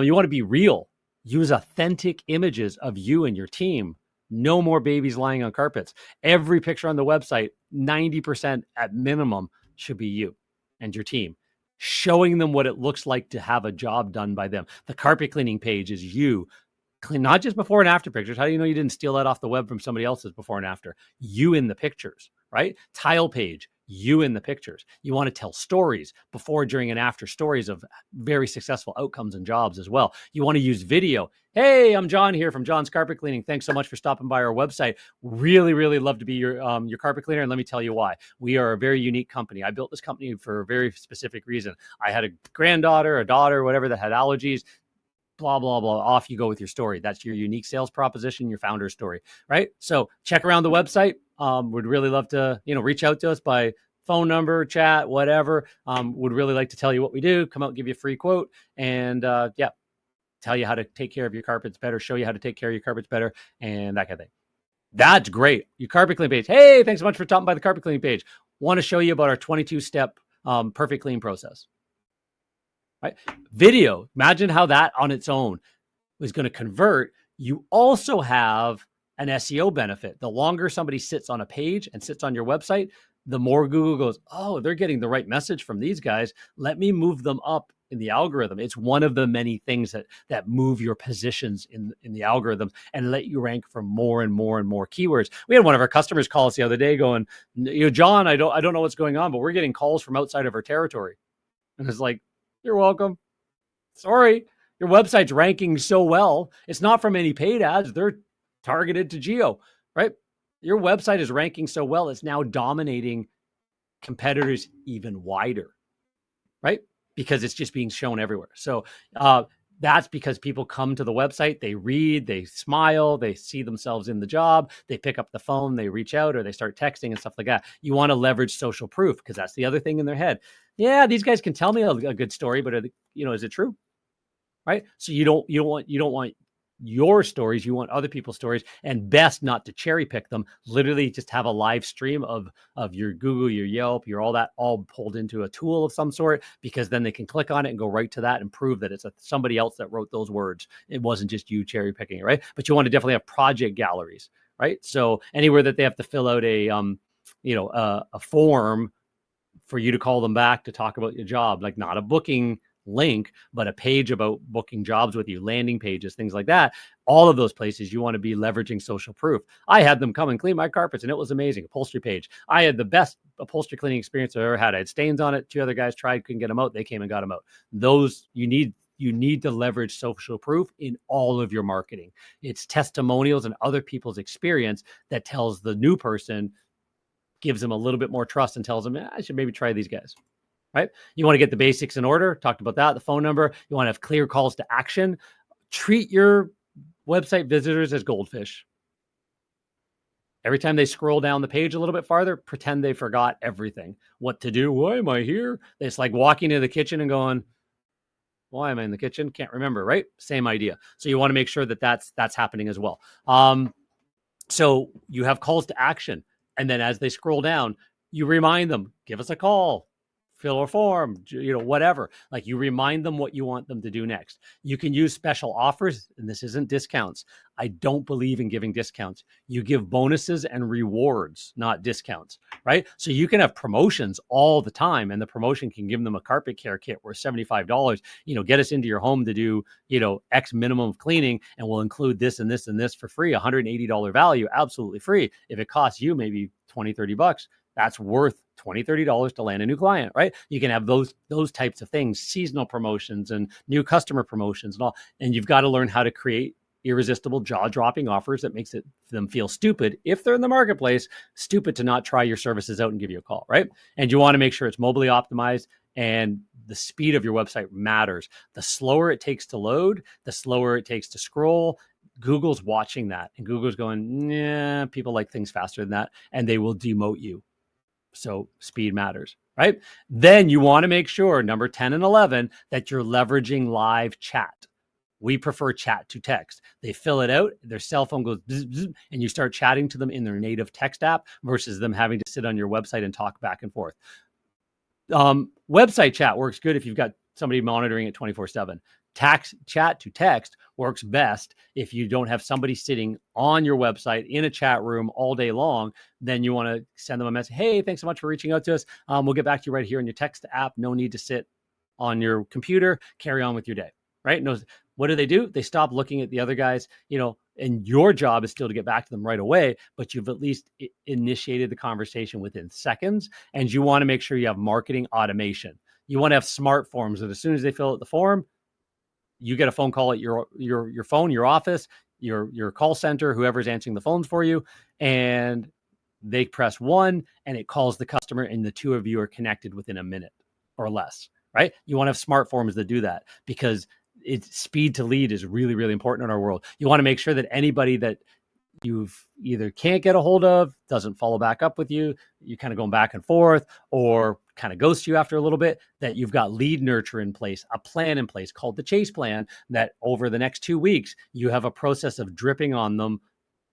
You want to be real. Use authentic images of you and your team. No more babies lying on carpets. Every picture on the website, 90% at minimum, should be you and your team. Showing them what it looks like to have a job done by them. The carpet cleaning page is you. Clean, not just before and after pictures. How do you know you didn't steal that off the web from somebody else's before and after? You in the pictures, right? Tile page, you in the pictures. You want to tell stories before, during, and after, stories of very successful outcomes and jobs as well. You want to use video. Hey, I'm John here from John's Carpet Cleaning. Thanks so much for stopping by our website. Really, really love to be your carpet cleaner. And let me tell you why. We are a very unique company. I built this company for a very specific reason. I had a granddaughter, a daughter, whatever, that had allergies. Blah, blah, blah. Off you go with your story. That's your unique sales proposition, your founder's story, right? So check around the website. Would really love to, reach out to us by phone number, chat, whatever. Would really like to tell you what we do, come out and give you a free quote, and tell you how to take care of your carpets better, show you how to take care of your carpets better, and that kind of thing. That's great. Your carpet cleaning page. Hey, thanks so much for stopping by the carpet cleaning page. Want to show you about our 22-step perfect clean process. Right? Video. Imagine how that on its own is going to convert. You also have an SEO benefit. The longer somebody sits on a page and sits on your website, the more Google goes, oh, they're getting the right message from these guys. Let me move them up in the algorithm. It's one of the many things that move your positions in the algorithms and let you rank for more and more and more keywords. We had one of our customers call us the other day going, John, I don't know what's going on, but we're getting calls from outside of our territory. And it's like, you're welcome. Sorry, your website's ranking so well. It's not from any paid ads. They're targeted to geo, right? Your website is ranking so well, it's now dominating competitors even wider, right? Because it's just being shown everywhere. So that's because people come to the website, they read, they smile, they see themselves in the job, they pick up the phone, they reach out, or they start texting and stuff like that. You want to leverage social proof because that's the other thing in their head. Yeah, these guys can tell me a good story, but is it true? Right? So you don't want your stories, you want other people's stories, and best not to cherry pick them. Literally just have a live stream of your Google, your Yelp, your all that all pulled into a tool of some sort, because then they can click on it and go right to that and prove that it's somebody else that wrote those words. It wasn't just you cherry picking it, right? But you want to definitely have project galleries, right? So anywhere that they have to fill out a form for you to call them back to talk about your job, like not a booking link, but a page about booking jobs with you, landing pages, things like that. All of those places you want to be leveraging social proof. I had them come and clean my carpets and it was amazing. Upholstery page. I had the best upholstery cleaning experience I've ever had. I had stains on it. 2 other guys tried, couldn't get them out. They came and got them out. Those you need to leverage social proof in all of your marketing. It's testimonials and other people's experience that tells the new person, gives them a little bit more trust and tells them, I should maybe try these guys. Right? You want to get the basics in order. Talked about that. The phone number. You want to have clear calls to action. Treat your website visitors as goldfish. Every time they scroll down the page a little bit farther, pretend they forgot everything. What to do? Why am I here? It's like walking into the kitchen and going, why am I in the kitchen? Can't remember, right? Same idea. So you want to make sure that that's happening as well. So you have calls to action. And then as they scroll down, you remind them, give us a call, fill a form, whatever. Like you remind them what you want them to do next. You can use special offers, and this isn't discounts. I don't believe in giving discounts. You give bonuses and rewards, not discounts, right? So you can have promotions all the time, and the promotion can give them a carpet care kit worth $75. Get us into your home to do, X minimum of cleaning, and we'll include this and this and this for free, $180 value, absolutely free. If it costs you maybe $20, $30, that's worth $20, $30 to land a new client, right? You can have those types of things, seasonal promotions and new customer promotions and all. And you've got to learn how to create irresistible jaw-dropping offers that makes them feel stupid if they're in the marketplace, stupid to not try your services out and give you a call, right? And you want to make sure it's mobily optimized, and the speed of your website matters. The slower it takes to load, the slower it takes to scroll. Google's watching that, and Google's going, yeah, people like things faster than that, and they will demote you. So speed matters, right? Then you want to make sure, number 10 and 11, that you're leveraging live chat. We prefer chat to text. They fill it out, their cell phone goes bzz, bzz, and you start chatting to them in their native text app versus them having to sit on your website and talk back and forth. Website chat works good if you've got somebody monitoring it 24/7. Chat to text works best if you don't have somebody sitting on your website in a chat room all day long. Then you want to send them a message. Hey, thanks so much for reaching out to us. We'll get back to you right here in your text app. No need to sit on your computer. Carry on with your day, right? No, what do? They stop looking at the other guys, and your job is still to get back to them right away, but you've at least initiated the conversation within seconds. And you want to make sure you have marketing automation. You want to have smart forms that as soon as they fill out the form, you get a phone call at your phone, your office, your call center, whoever's answering the phones for you, and they press 1 and it calls the customer, and the 2 of you are connected within a minute or less, right? You want to have smart forms that do that, because speed to lead is really, really important in our world. You want to make sure that anybody that you've either can't get a hold of, doesn't follow back up with you, you kind of going back and forth, or kind of ghost you after a little bit, that you've got lead nurture in place, a plan in place called the chase plan, that over the next 2 weeks, you have a process of dripping on them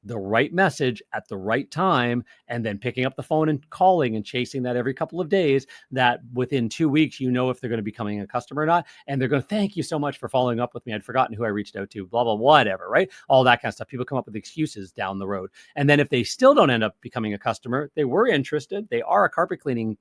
the right message at the right time, and then picking up the phone and calling and chasing that every couple of days, that within 2 weeks, if they're going to be becoming a customer or not. And they're going to thank you so much for following up with me. I'd forgotten who I reached out to, blah, blah, whatever, right? All that kind of stuff. People come up with excuses down the road. And then if they still don't end up becoming a customer, they were interested, they are a carpet cleaning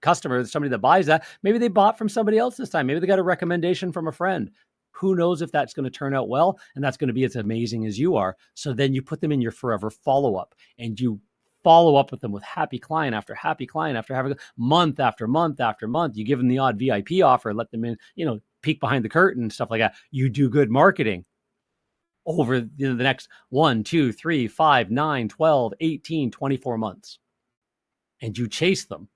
customer, somebody that buys that, maybe they bought from somebody else this time. Maybe they got a recommendation from a friend. Who knows if that's going to turn out well, and that's going to be as amazing as you are. So then you put them in your forever follow-up, and you follow up with them with happy client after happy client after having month after month after month. You give them the odd VIP offer, let them in, peek behind the curtain, stuff like that. You do good marketing over the next 1, 2, 3, 5, 9, 12, 18, 24 months. And you chase them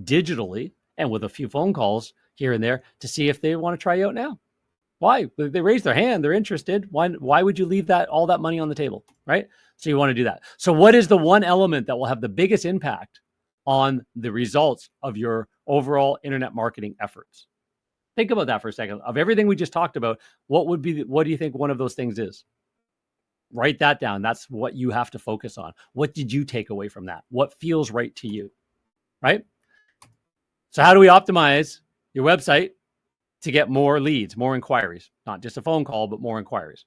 digitally and with a few phone calls here and there to see if they want to try you out now. Why? They raise their hand. They're interested. Why would you leave all that money on the table, right? So you want to do that. So what is the one element that will have the biggest impact on the results of your overall internet marketing efforts? Think about that for a second. Of everything we just talked about, what do you think one of those things is? Write that down. That's what you have to focus on. What did you take away from that? What feels right to you, right? So how do we optimize your website to get more leads, more inquiries? Not just a phone call, but more inquiries.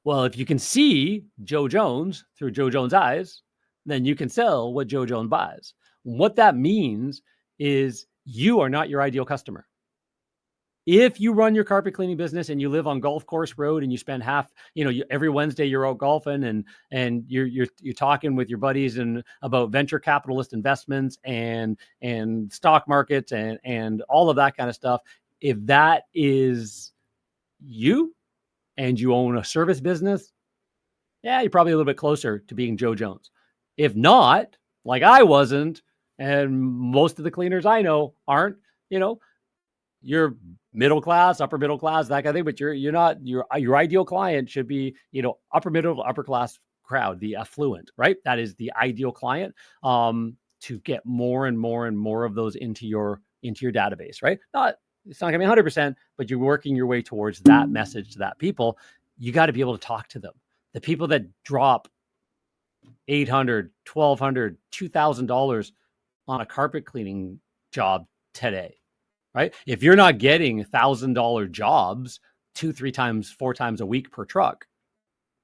Well, if you can see Joe Jones through Joe Jones' eyes, then you can sell what Joe Jones buys. What that means is you are not your ideal customer. If you run your carpet cleaning business and you live on Golf Course Road and you spend every Wednesday you're out golfing and you're talking with your buddies and about venture capitalist investments and stock markets and all of that kind of stuff, if that is you and you own a service business, yeah, you're probably a little bit closer to being Joe Jones. If not, like I wasn't, and most of the cleaners I know aren't, you're middle class, upper middle class, that kind of thing, but you're not, your ideal client should be, upper middle, upper class crowd, the affluent, right? That is the ideal client, to get more and more and more of those into your database, right? It's not gonna be 100%, but you're working your way towards that message to that people. You got to be able to talk to them. The people that drop $800, $1,200, $2,000 on a carpet cleaning job today, right? If you're not getting $1,000 jobs 2, 3 times, 4 times a week per truck,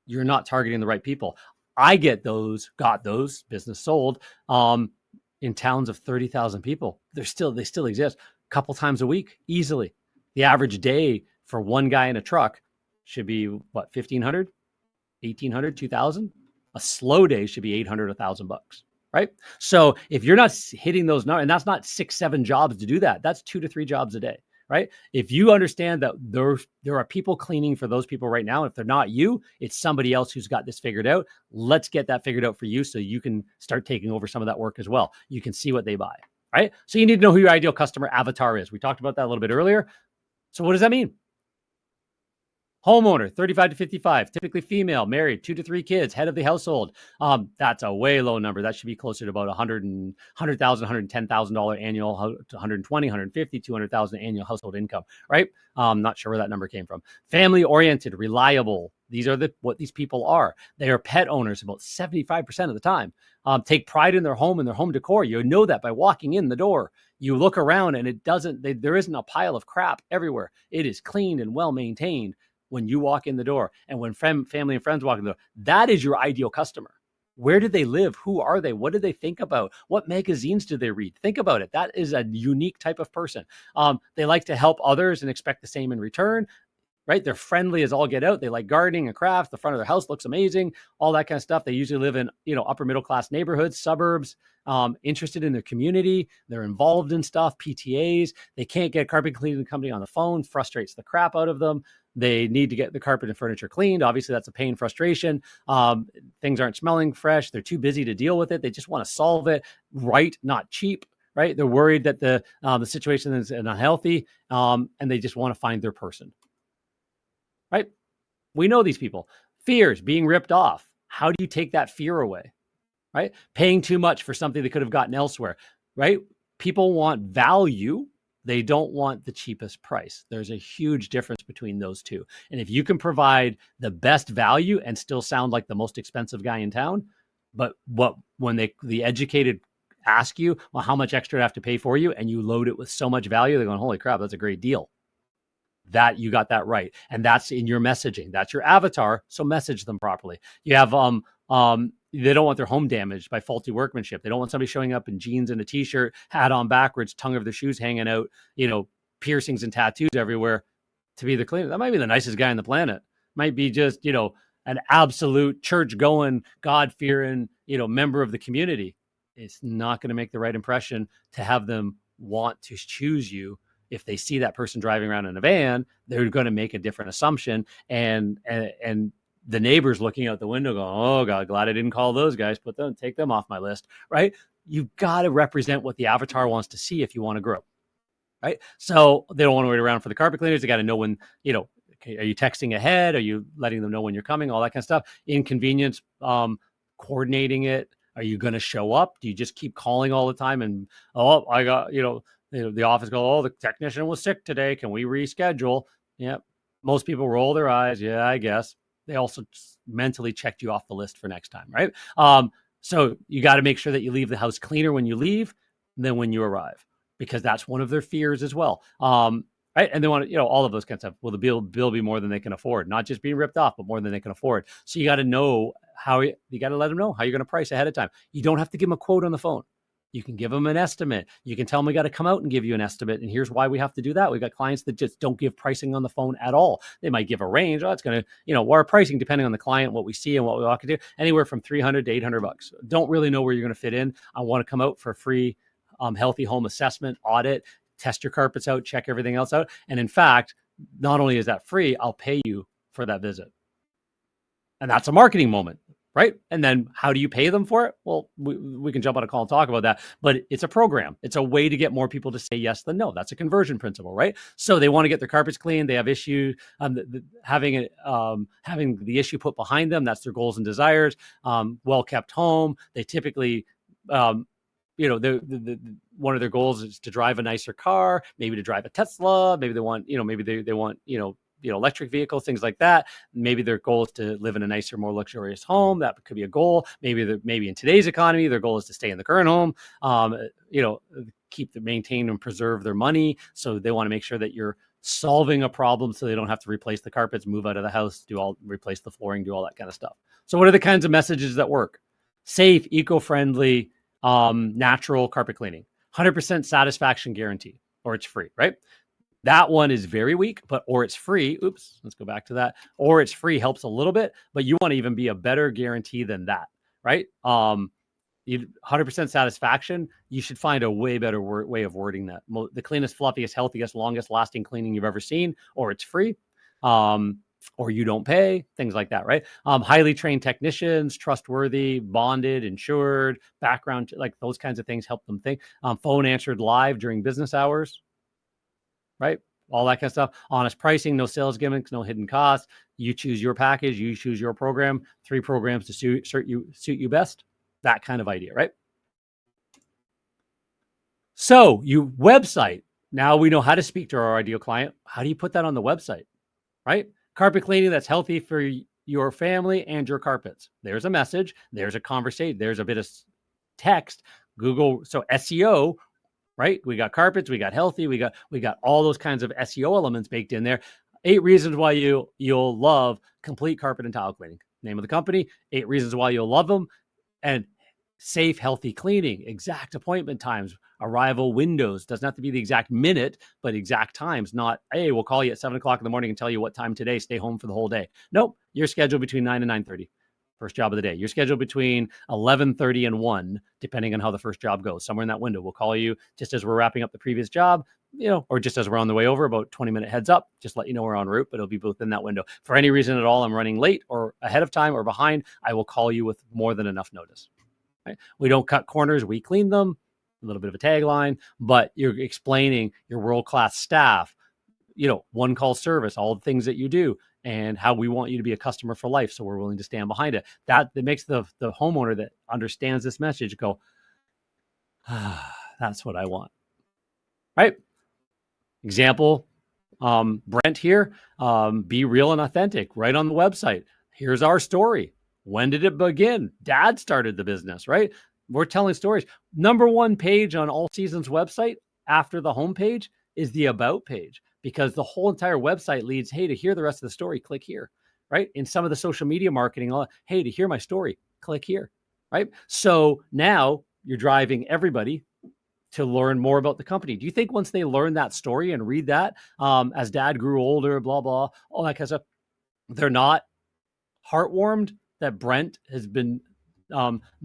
you're not targeting the right people. I got those business sold in towns of 30,000 people. They still exist a couple times a week easily. The average day for one guy in a truck should be what, 1,500, 1,800, 2,000. A slow day should be 800, $1,000, right? So if you're not hitting those numbers, and that's not 6, 7 jobs to do that, that's 2 to 3 jobs a day, right? If you understand that there are people cleaning for those people right now, if they're not you, it's somebody else who's got this figured out. Let's get that figured out for you so you can start taking over some of that work as well. You can see what they buy, right? So you need to know who your ideal customer avatar is. We talked about that a little bit earlier. So what does that mean? Homeowner, 35 to 55, typically female, married, 2 to 3 kids, head of the household. That's a way low number. That should be closer to about $100,000, $110,000 annual, to 120, 150, 200,000 annual household income, right? Not sure where that number came from. Family oriented, reliable. These are what these people are. They are pet owners about 75% of the time. Take pride in their home and their home decor. You know that by walking in the door. You look around and there isn't a pile of crap everywhere. It is clean and well maintained when you walk in the door, and when family and friends walk in the door. That is your ideal customer. Where do they live? Who are they? What do they think about? What magazines do they read? Think about it. That is a unique type of person. They like to help others and expect the same in return, right? They're friendly as all get out. They like gardening and crafts. The front of their house looks amazing, all that kind of stuff. They usually live in, upper middle class neighborhoods, suburbs, interested in their community. They're involved in stuff, PTAs. They can't get a carpet cleaning company on the phone, frustrates the crap out of them. They need to get the carpet and furniture cleaned. Obviously, that's a pain, frustration. Things aren't smelling fresh. They're too busy to deal with it. They just want to solve it right, not cheap, right? They're worried that the situation is unhealthy, and they just want to find their person, right? We know these people. Fears, being ripped off. How do you take that fear away, right? Paying too much for something they could have gotten elsewhere, right? People want value. They don't want the cheapest price. There's a huge difference between those two. And if you can provide the best value and still sound like the most expensive guy in town, but when the educated ask you, well, how much extra do I have to pay for you? And you load it with so much value, they're going, holy crap, that's a great deal. That you got that right. And that's in your messaging. That's your avatar. So message them properly. You have They don't want their home damaged by faulty workmanship. They don't want somebody showing up in jeans and a t-shirt, hat on backwards, tongue of their shoes hanging out, piercings and tattoos everywhere to be the cleaner. That might be the nicest guy on the planet. Might be just, an absolute church-going, God-fearing, member of the community. It's not going to make the right impression to have them want to choose you. If they see that person driving around in a van, they're going to make a different assumption. And the neighbors looking out the window going, oh God, glad I didn't call those guys, take them off my list, right? You've got to represent what the avatar wants to see if you want to grow, right? So they don't want to wait around for the carpet cleaners. They got to know when, are you texting ahead? Are you letting them know when you're coming? All that kind of stuff. Inconvenience, coordinating it. Are you going to show up? Do you just keep calling all the time? And, I got, the office go, the technician was sick today. Can we reschedule? Yeah. Most people roll their eyes. Yeah, I guess. They also mentally checked you off the list for next time, right? So you got to make sure that you leave the house cleaner when you leave than when you arrive, because that's one of their fears as well. Right? And they want to, all of those kinds of stuff. Will the bill be more than they can afford? Not just being ripped off, but more than they can afford. So you got to know you got to let them know how you're going to price ahead of time. You don't have to give them a quote on the phone. You can give them an estimate. You can tell them we got to come out and give you an estimate. And here's why we have to do that. We've got clients that just don't give pricing on the phone at all. They might give a range. It's going to, our pricing, depending on the client, what we see and what we want to do, anywhere from $300 to $800. Don't really know where you're going to fit in. I want to come out for a free healthy home assessment, audit, test your carpets out, check everything else out. And in fact, not only is that free, I'll pay you for that visit. And that's a marketing moment. Right? And then how do you pay them for it? Well, we can jump on a call and talk about that, but it's a program. It's a way to get more people to say yes than no. That's a conversion principle, right? So they want to get their carpets clean. They have issues, having the issue put behind them. That's their goals and desires. Well-kept home. They typically, one of their goals is to drive a nicer car, maybe to drive a Tesla. Maybe they want, maybe they want, electric vehicles, things like that. Maybe their goal is to live in a nicer, more luxurious home. That could be a goal. Maybe in today's economy, their goal is to stay in the current home, maintain and preserve their money. So they want to make sure that you're solving a problem so they don't have to replace the carpets, move out of the house, replace the flooring, do all that kind of stuff. So what are the kinds of messages that work? Safe, eco-friendly, natural carpet cleaning, 100% satisfaction guarantee, or it's free, right? That one is very weak, or it's free. Oops, let's go back to that. Or it's free helps a little bit, but you want to even be a better guarantee than that, right? 100% satisfaction, you should find a way better way of wording that. The cleanest, fluffiest, healthiest, longest lasting cleaning you've ever seen, or it's free, or you don't pay, things like that, right? Highly trained technicians, trustworthy, bonded, insured, background, like those kinds of things help them think. Phone answered live during business hours. Right? All that kind of stuff. Honest pricing, no sales gimmicks, no hidden costs. You choose your package, you choose your program, 3 programs to suit you best. That kind of idea, right? So you website. Now we know how to speak to our ideal client. How do you put that on the website, right? Carpet cleaning that's healthy for your family and your carpets. There's a message. There's a conversation. There's a bit of text. Google. So SEO. Right? We got carpets, we got healthy, we got all those kinds of SEO elements baked in there. 8 reasons why you'll love Complete Carpet and Tile Cleaning. Name of the company, 8 reasons why you'll love them. And safe, healthy cleaning, exact appointment times, arrival windows. Doesn't have to be the exact minute, but exact times. Not, hey, we'll call you at 7 o'clock in the morning and tell you what time today, stay home for the whole day. Nope, you're scheduled between 9 and 9:30. First job of the day. You're scheduled between 11:30 and 1, depending on how the first job goes. Somewhere in that window. We'll call you just as we're wrapping up the previous job, or just as we're on the way over, about 20-minute heads up. Just let you know we're en route, but it'll be both in that window. For any reason at all, I'm running late or ahead of time or behind, I will call you with more than enough notice. Right? We don't cut corners. We clean them. A little bit of a tagline, but you're explaining your world-class staff, one-call service, all the things that you do, and how we want you to be a customer for life, so we're willing to stand behind it. That makes the homeowner that understands this message go, that's what I want, right? Example, Brent here, be real and authentic, right on the website. Here's our story. When did it begin? Dad started the business, right? We're telling stories. Number 1 page on All Seasons website after the homepage is the About page, because the whole entire website leads, hey, to hear the rest of the story, click here, right? In some of the social media marketing, hey, to hear my story, click here. right? So now you're driving everybody to learn more about the company. Do you think once they learn that story and read that, as dad grew older, blah, blah, all that kind of stuff, they're not heartwarmed that Brent has been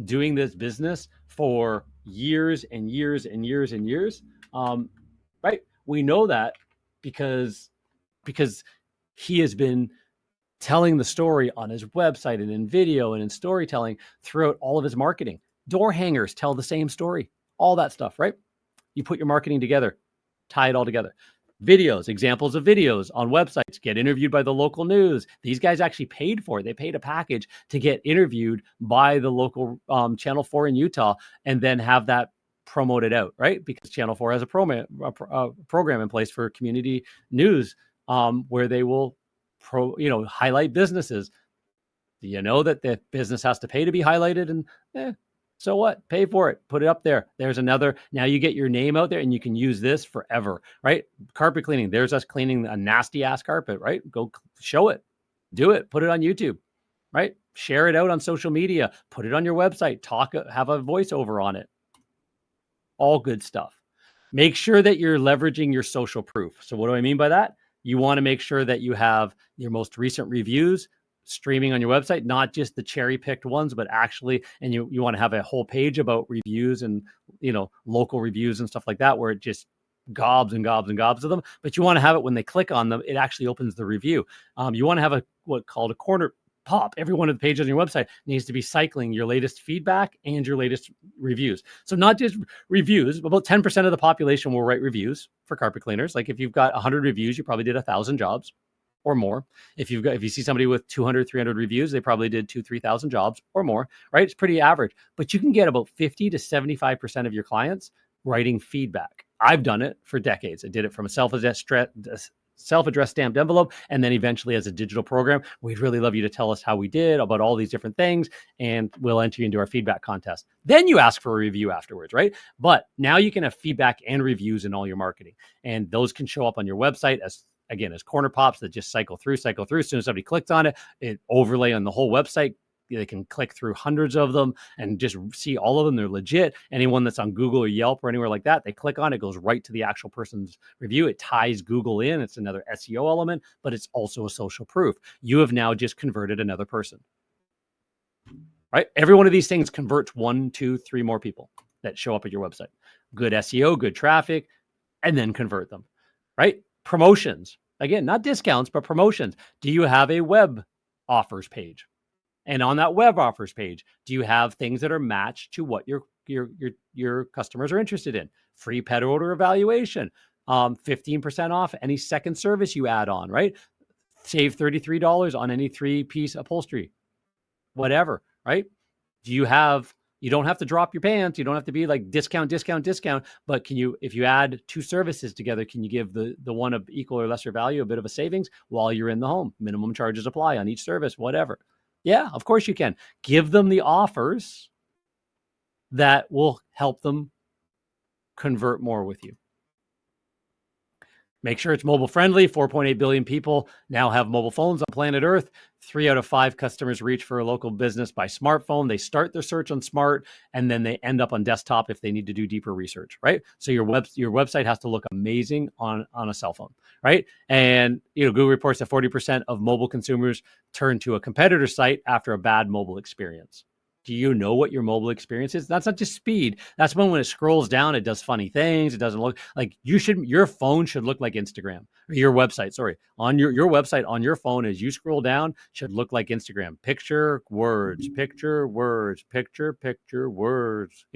doing this business for years and years and years and years? Right? We know that because he has been telling the story on his website and in video and in storytelling throughout all of his marketing. Door hangers tell the same story, all that stuff, right? You put your marketing together, tie it all together. Videos, examples of videos on websites, get interviewed by the local news. These guys actually paid for it. They paid a package to get interviewed by the local Channel 4 in Utah and then have that promoted out, right? Because Channel 4 has a program in place for community news where they will highlight businesses. Do you know that the business has to pay to be highlighted? And so what? Pay for it. Put it up there. There's another. Now you get your name out there and you can use this forever, right? Carpet cleaning. There's us cleaning a nasty ass carpet, right? Go show it. Do it. Put it on YouTube, right? Share it out on social media. Put it on your website. Have a voiceover on it. All good stuff. Make sure that you're leveraging your social proof. So what do I mean by that? You want to make sure that you have your most recent reviews streaming on your website, not just the cherry picked ones, but actually, and you want to have a whole page about reviews and, local reviews and stuff like that, where it just gobs and gobs and gobs of them. But you want to have it when they click on them, it actually opens the review. You want to have what's called a corner pop. Every one of the pages on your website needs to be cycling your latest feedback and your latest reviews. So not just reviews, about 10% of the population will write reviews for carpet cleaners. Like if you've got 100 reviews, you probably did 1,000 jobs or more. If you see somebody with 200, 300 reviews, they probably did 3,000 jobs or more, right? It's pretty average, but you can get about 50 to 75% of your clients writing feedback. I've done it for decades. I did it from a self-addressed stamped envelope, and then eventually as a digital program. We'd really love you to tell us how we did about all these different things, and we'll enter you into our feedback contest. Then you ask for a review afterwards, right? But now you can have feedback and reviews in all your marketing, and those can show up on your website as corner pops that just cycle through. As soon as somebody clicks on it, it overlay on the whole website. They can click through hundreds of them and just see all of them. They're legit. Anyone that's on Google or Yelp or anywhere like that, they click on it, goes right to the actual person's review. It ties Google in. It's another SEO element, but it's also a social proof. You have now just converted another person, right? Every one of these things converts 1, 2, 3 more people that show up at your website. Good SEO, good traffic, and then convert them, right? Promotions. Again, not discounts, but promotions. Do you have a web offers page? And on that web offers page, do you have things that are matched to what your customers are interested in? Free pet odor evaluation, 15% off any second service you add on, right? Save $33 on any 3-piece upholstery, whatever, right? You don't have to drop your pants. You don't have to be like discount, but if you add 2 services together, can you give the one of equal or lesser value a bit of a savings while you're in the home? Minimum charges apply on each service, whatever. Yeah, of course you can. Give them the offers that will help them convert more with you. Make sure it's mobile friendly. 4.8 billion people now have mobile phones on planet Earth. 3 out of 5 customers reach for a local business by smartphone. They start their search on smart, and then they end up on desktop if they need to do deeper research, right? So your website has to look amazing on a cell phone, right? And Google reports that 40% of mobile consumers turn to a competitor site after a bad mobile experience. Do you know what your mobile experience is? That's not just speed. That's when it scrolls down, it does funny things. It doesn't look like your phone should look like Instagram, or your website. Sorry. On your website on your phone, as you scroll down, should look like Instagram. Picture, words, picture, words, picture, words.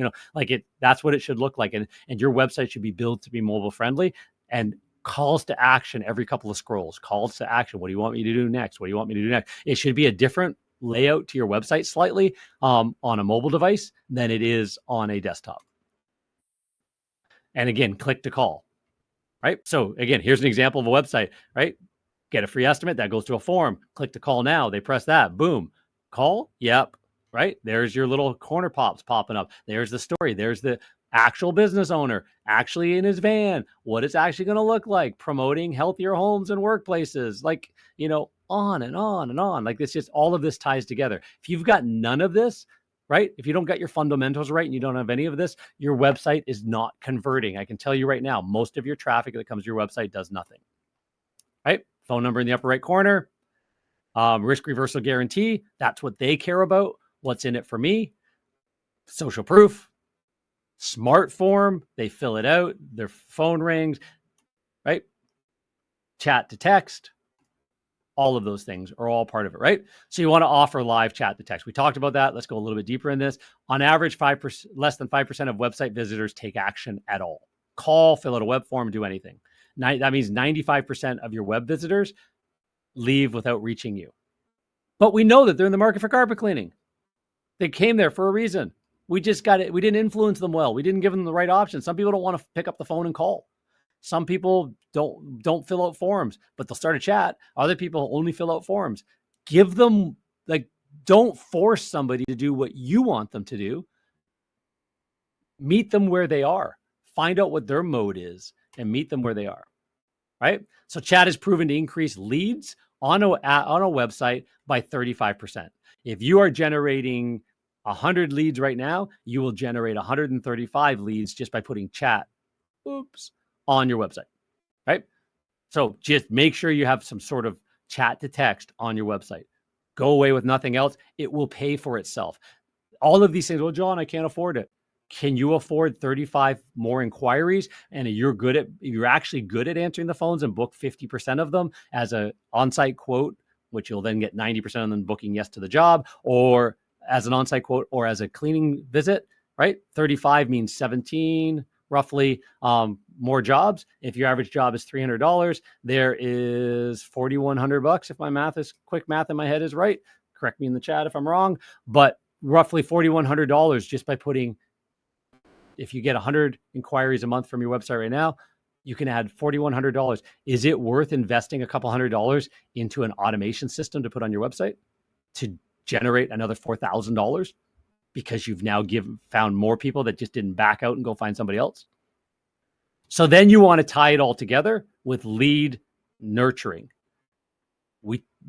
That's what it should look like. And your website should be built to be mobile friendly, and calls to action every couple of scrolls. Calls to action. What do you want me to do next? What do you want me to do next? It should be a different layout to your website slightly on a mobile device than it is on a desktop. And again, click to call, right? So again, here's an example of a website, right? Get a free estimate, that goes to a form. Click to call now. They press that, boom, call. Yep. Right. There's your little corner pops popping up. There's the story. There's the actual business owner actually in his van, what it's actually going to look like, promoting healthier homes and workplaces, on and on and on. Like this, just all of this ties together. If you've got none of this, right? If you don't get your fundamentals right and you don't have any of this, your website is not converting. I can tell you right now, most of your traffic that comes to your website does nothing, right? Phone number in the upper right corner, risk reversal guarantee. That's what they care about. What's in it for me? Social proof, smart form. They fill it out. Their phone rings, right? Chat to text. All of those things are all part of it, right? So you want to offer live chat to text. We talked about that. Let's go a little bit deeper in this. On average, 5%, less than 5% of website visitors take action at all. Call, fill out a web form, do anything. That means 95% of your web visitors leave without reaching you. But we know that they're in the market for carpet cleaning. They came there for a reason. We just got it. We didn't influence them well. We didn't give them the right option. Some people don't want to pick up the phone and call. Some people don't fill out forms, but they'll start a chat. Other people only fill out forms. Give them, don't force somebody to do what you want them to do. Meet them where they are. Find out what their mode is and meet them where they are, right? So chat is proven to increase leads on a website by 35%. If you are generating 100 leads right now, you will generate 135 leads just by putting chat on your website, right? So just make sure you have some sort of chat to text on your website. Go away with nothing else. It will pay for itself. All of these things, well, John, I can't afford it. Can you afford 35 more inquiries? And you're actually good at answering the phones and book 50% of them as an on-site quote, which you'll then get 90% of them booking yes to the job, or as an on-site quote, or as a cleaning visit, right? 35 means 17 roughly more jobs. If your average job is $300, there is $4,100. If my quick math in my head is right, correct me in the chat if I'm wrong, but roughly $4,100 just by putting, if you get 100 inquiries a month from your website right now, you can add $4,100. Is it worth investing a couple $100 into an automation system to put on your website to generate another $4,000 because you've now found more people that just didn't back out and go find somebody else? So then you want to tie it all together with lead nurturing.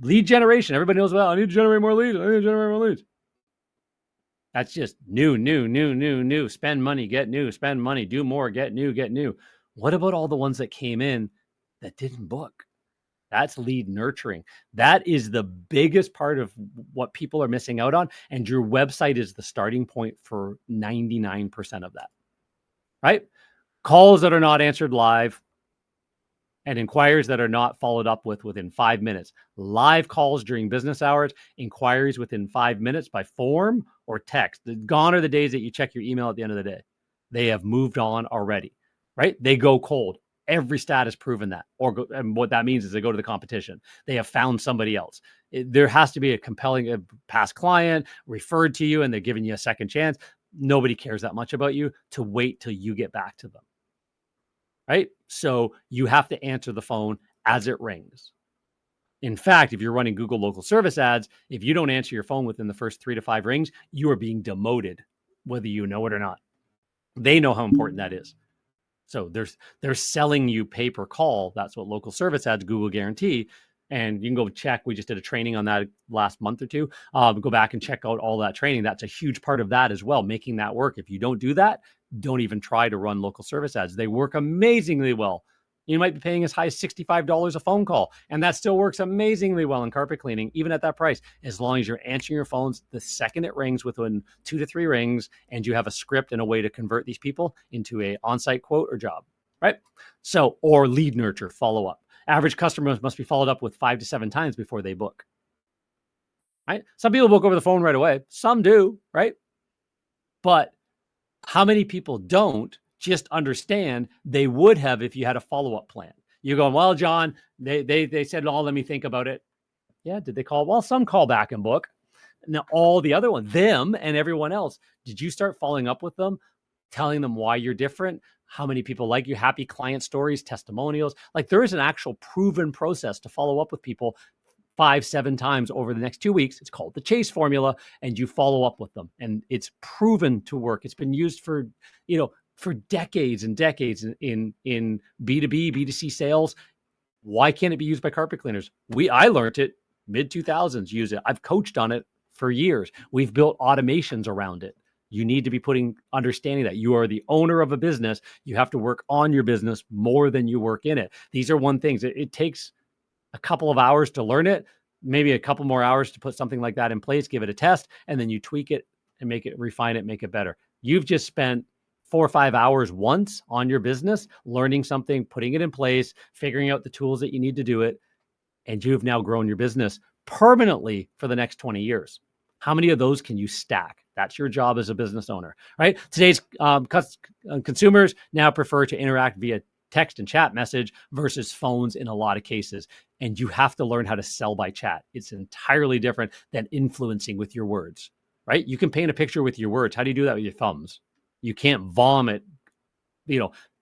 Lead generation. Everybody knows, well, I need to generate more leads. That's just new. Spend money, get new. Spend money, do more, get new. What about all the ones that came in that didn't book? That's lead nurturing. That is the biggest part of what people are missing out on. And your website is the starting point for 99% of that, right? Calls that are not answered live and inquiries that are not followed up within 5 minutes. Live calls during business hours, inquiries within 5 minutes by form or text. Gone are the days that you check your email at the end of the day. They have moved on already, right? They go cold. Every stat has proven that. And what that means is they go to the competition. They have found somebody else. There has to be a compelling past client referred to you and they're giving you a second chance. Nobody cares that much about you to wait till you get back to them, right? So you have to answer the phone as it rings. In fact, if you're running Google local service ads, if you don't answer your phone within the first 3 to 5 rings, you are being demoted, whether you know it or not. They know how important that is. So they're selling you pay per call. That's what local service ads, Google guarantee. And you can go check. We just did a training on that last month or two. Go back and check out all that training. That's a huge part of that as well, making that work. If you don't do that, don't even try to run local service ads. They work amazingly well. You might be paying as high as $65 a phone call, and that still works amazingly well in carpet cleaning, even at that price, as long as you're answering your phones the second it rings within 2 to 3 rings, and you have a script and a way to convert these people into a on-site quote or job, right? So, or lead nurture, follow up. Average customers must be followed up with 5 to 7 times before they book, right? Some people book over the phone right away. Some do, right? But how many people don't? Just understand they would have if you had a follow-up plan. You're going, well, John, they said, oh, let me think about it. Yeah, did they call? Well, some call back and book. Now, all the other ones, them and everyone else, did you start following up with them, telling them why you're different, how many people like you, happy client stories, testimonials? Like there is an actual proven process to follow up with people 5-7 times over the next 2 weeks. It's called the Chase formula, and you follow up with them. And it's proven to work. It's been used for decades and decades in B2B, B2C sales. Why can't it be used by carpet cleaners? I learned it mid-2000s, use it. I've coached on it for years. We've built automations around it. You need to be understanding that you are the owner of a business. You have to work on your business more than you work in it. These are one things. It takes a couple of hours to learn it, maybe a couple more hours to put something like that in place, give it a test, and then you tweak it and refine it, make it better. You've just spent 4 or 5 hours once on your business, learning something, putting it in place, figuring out the tools that you need to do it, and you've now grown your business permanently for the next 20 years. How many of those can you stack? That's your job as a business owner, right? Today's consumers now prefer to interact via text and chat message versus phones in a lot of cases. And you have to learn how to sell by chat. It's entirely different than influencing with your words, right? You can paint a picture with your words. How do you do that with your thumbs? You can't vomit,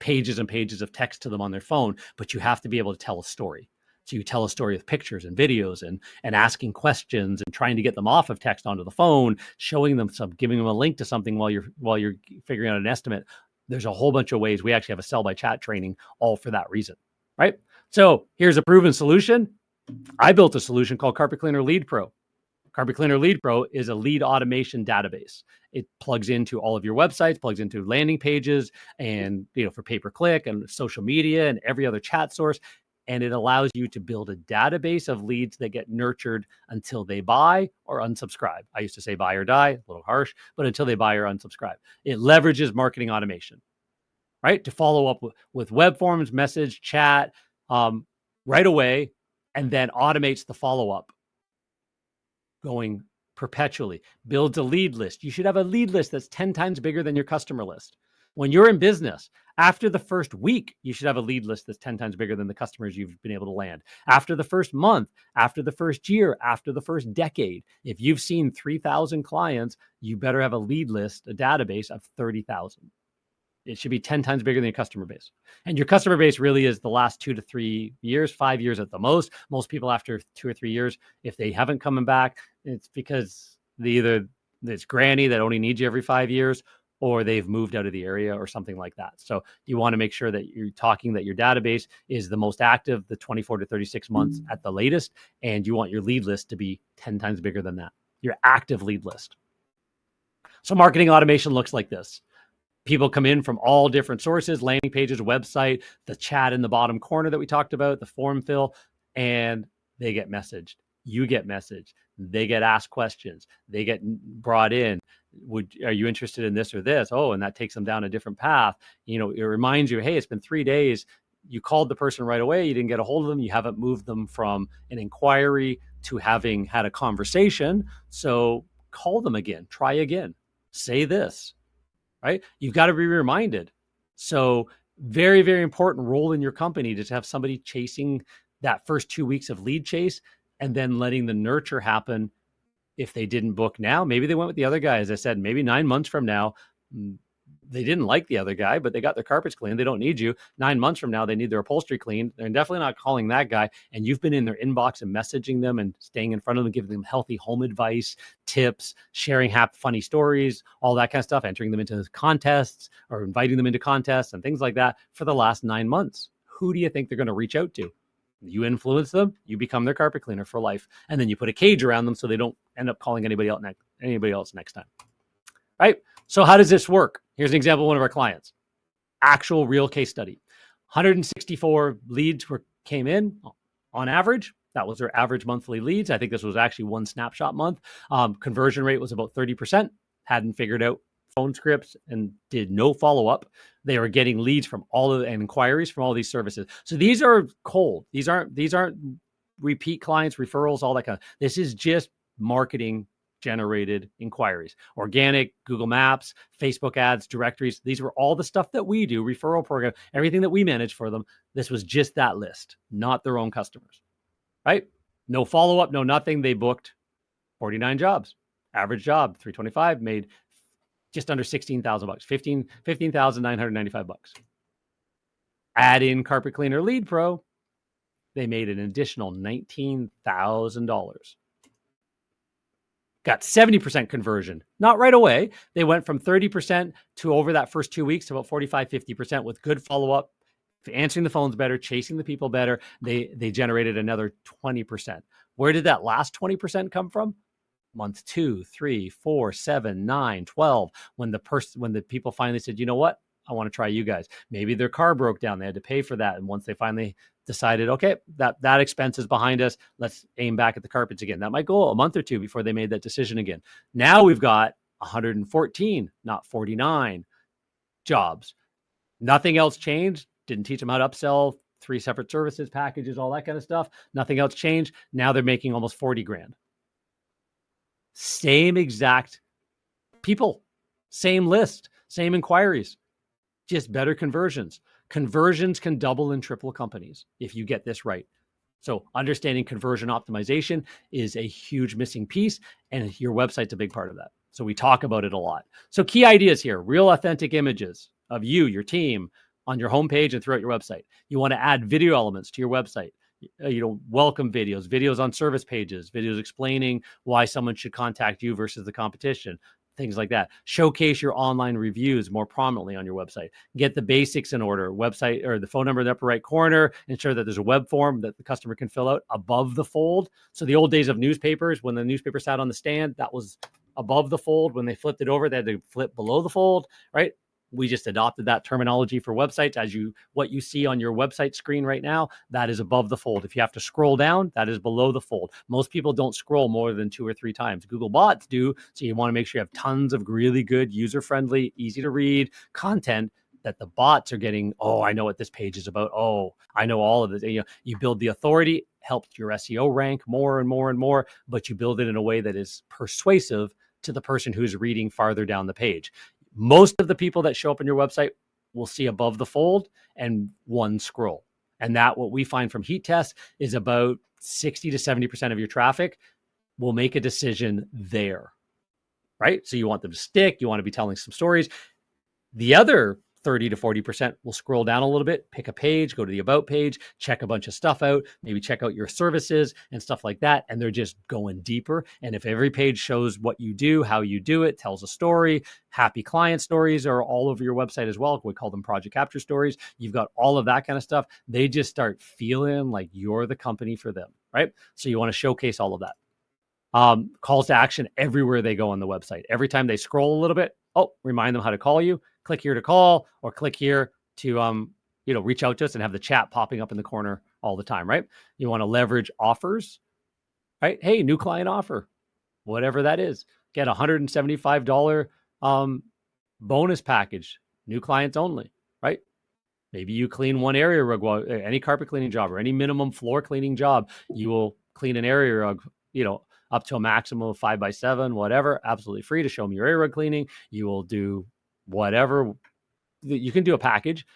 pages and pages of text to them on their phone, but you have to be able to tell a story. So you tell a story with pictures and videos and asking questions and trying to get them off of text onto the phone, showing them giving them a link to something while you're figuring out an estimate. There's a whole bunch of ways. We actually have a sell by chat training all for that reason, right? So here's a proven solution. I built a solution called Carpet Cleaner Lead Pro. Carpet Cleaner Lead Pro is a lead automation database. It plugs into all of your websites, plugs into landing pages, and for pay-per-click and social media and every other chat source. And it allows you to build a database of leads that get nurtured until they buy or unsubscribe. I used to say buy or die, a little harsh, but until they buy or unsubscribe. It leverages marketing automation, right? To follow up with web forms, message, chat right away, and then automates the follow-up going perpetually. Builds a lead list. You should have a lead list that's 10 times bigger than your customer list. When you're in business, after the first week, you should have a lead list that's 10 times bigger than the customers you've been able to land. After the first month, after the first year, after the first decade, if you've seen 3,000 clients, you better have a lead list, a database of 30,000. It should be 10 times bigger than your customer base. And your customer base really is the last 2 to 3 years, 5 years at the most. Most people after 2 or 3 years, if they haven't coming back, it's because either it's granny that only needs you every 5 years, or they've moved out of the area or something like that. So you want to make sure that you're talking that your database is the most active, the 24 to 36 months at the latest, and you want your lead list to be 10 times bigger than that, your active lead list. So marketing automation looks like this. People come in from all different sources, landing pages, website, the chat in the bottom corner that we talked about, the form fill, and they get messaged. You get messaged. They get asked questions. They get brought in. Are you interested in this or this? Oh, and that takes them down a different path. It reminds you, hey, it's been 3 days. You called the person right away. You didn't get a hold of them. You haven't moved them from an inquiry to having had a conversation. So call them again. Try again. Say this, right? You've got to be reminded. So very, very important role in your company to have somebody chasing that first 2 weeks of lead chase and then letting the nurture happen. If they didn't book now, maybe they went with the other guy. As I said, maybe 9 months from now, they didn't like the other guy, but they got their carpets cleaned. They don't need you. 9 months from now, they need their upholstery cleaned. They're definitely not calling that guy. And you've been in their inbox and messaging them and staying in front of them, giving them healthy home advice, tips, sharing funny stories, all that kind of stuff, entering them into contests or inviting them into contests and things like that for the last 9 months. Who do you think they're going to reach out to? You influence them, you become their carpet cleaner for life. And then you put a cage around them so they don't end up calling anybody else next time. Right? So how does this work? Here's an example of one of our clients. Actual real case study. 164 leads came in on average. That was their average monthly leads. I think this was actually one snapshot month. Conversion rate was about 30%. Hadn't figured out phone scripts and did no follow-up. They were getting leads from and inquiries from all these services. So these are cold. These aren't repeat clients, referrals, all that kind of. This is just marketing generated inquiries, organic, Google Maps, Facebook ads, directories. These were all the stuff that we do, referral program, everything that we manage for them. This was just that list, not their own customers, right? No follow-up, no nothing. They booked 49 jobs. Average job, 325, made just under $16,000, $15,995. Add in Carpet Cleaner Lead Pro, they made an additional $19,000. Got 70% conversion. Not right away. They went from 30% to over that first 2 weeks to about 45, 50% with good follow-up, answering the phones better, chasing the people better. They generated another 20%. Where did that last 20% come from? month 2, 3, 4, 7, 9, 12, when the people finally said, you know what, I want to try you guys. Maybe their car broke down, they had to pay for that, and once they finally decided, okay, that expense is behind us, let's aim back at the carpets again. That might go a month or two before they made that decision again. Now we've got 114, not 49 jobs. Nothing else changed. Didn't teach them how to upsell 3 separate services, packages, all that kind of stuff. Nothing else changed. Now they're making almost 40 grand. Same exact people, same list, same inquiries, just better conversions. Conversions can double and triple companies if you get this right. So understanding conversion optimization is a huge missing piece, and your website's a big part of that. So we talk about it a lot. So key ideas here: real authentic images of you, your team, on your homepage and throughout your website. You want to add video elements to your website. Welcome videos on service pages, videos explaining why someone should contact you versus the competition, things like that. Showcase your online reviews more prominently on your website. Get the basics in order. Website, or the phone number in the upper right corner. Ensure that there's a web form that the customer can fill out above the fold. So the old days of newspapers, when the newspaper sat on the stand, that was above the fold. When they flipped it over, they had to flip below the fold, right? We just adopted that terminology for websites. What you see on your website screen right now, that is above the fold. If you have to scroll down, that is below the fold. Most people don't scroll more than 2 or 3 times. Google bots do. So you want to make sure you have tons of really good, user-friendly, easy to read content that the bots are getting. Oh, I know what this page is about. Oh, I know all of this. You build the authority, helps your SEO rank more and more and more, but you build it in a way that is persuasive to the person who's reading farther down the page. Most of the people that show up on your website will see above the fold and one scroll. And that, what we find from heat tests, is about 60 to 70% of your traffic will make a decision there, right? So you want them to stick, you want to be telling some stories. The other 30 to 40% will scroll down a little bit, pick a page, go to the about page, check a bunch of stuff out, maybe check out your services and stuff like that. And they're just going deeper. And if every page shows what you do, how you do it, tells a story, happy client stories are all over your website as well. We call them project capture stories. You've got all of that kind of stuff. They just start feeling like you're the company for them, right? So you want to showcase all of that. Calls to action everywhere they go on the website. Every time they scroll a little bit, remind them how to call you. Click here to call, or click here to reach out to us, and have the chat popping up in the corner all the time, right? You want to leverage offers, right? Hey, new client offer, whatever that is. Get $175 bonus package, new clients only, right? Maybe you clean one area rug, any carpet cleaning job or any minimum floor cleaning job, you will clean an area rug, up to a maximum of 5x7, whatever, absolutely free to show me your area rug cleaning. You will do whatever. You can do a package,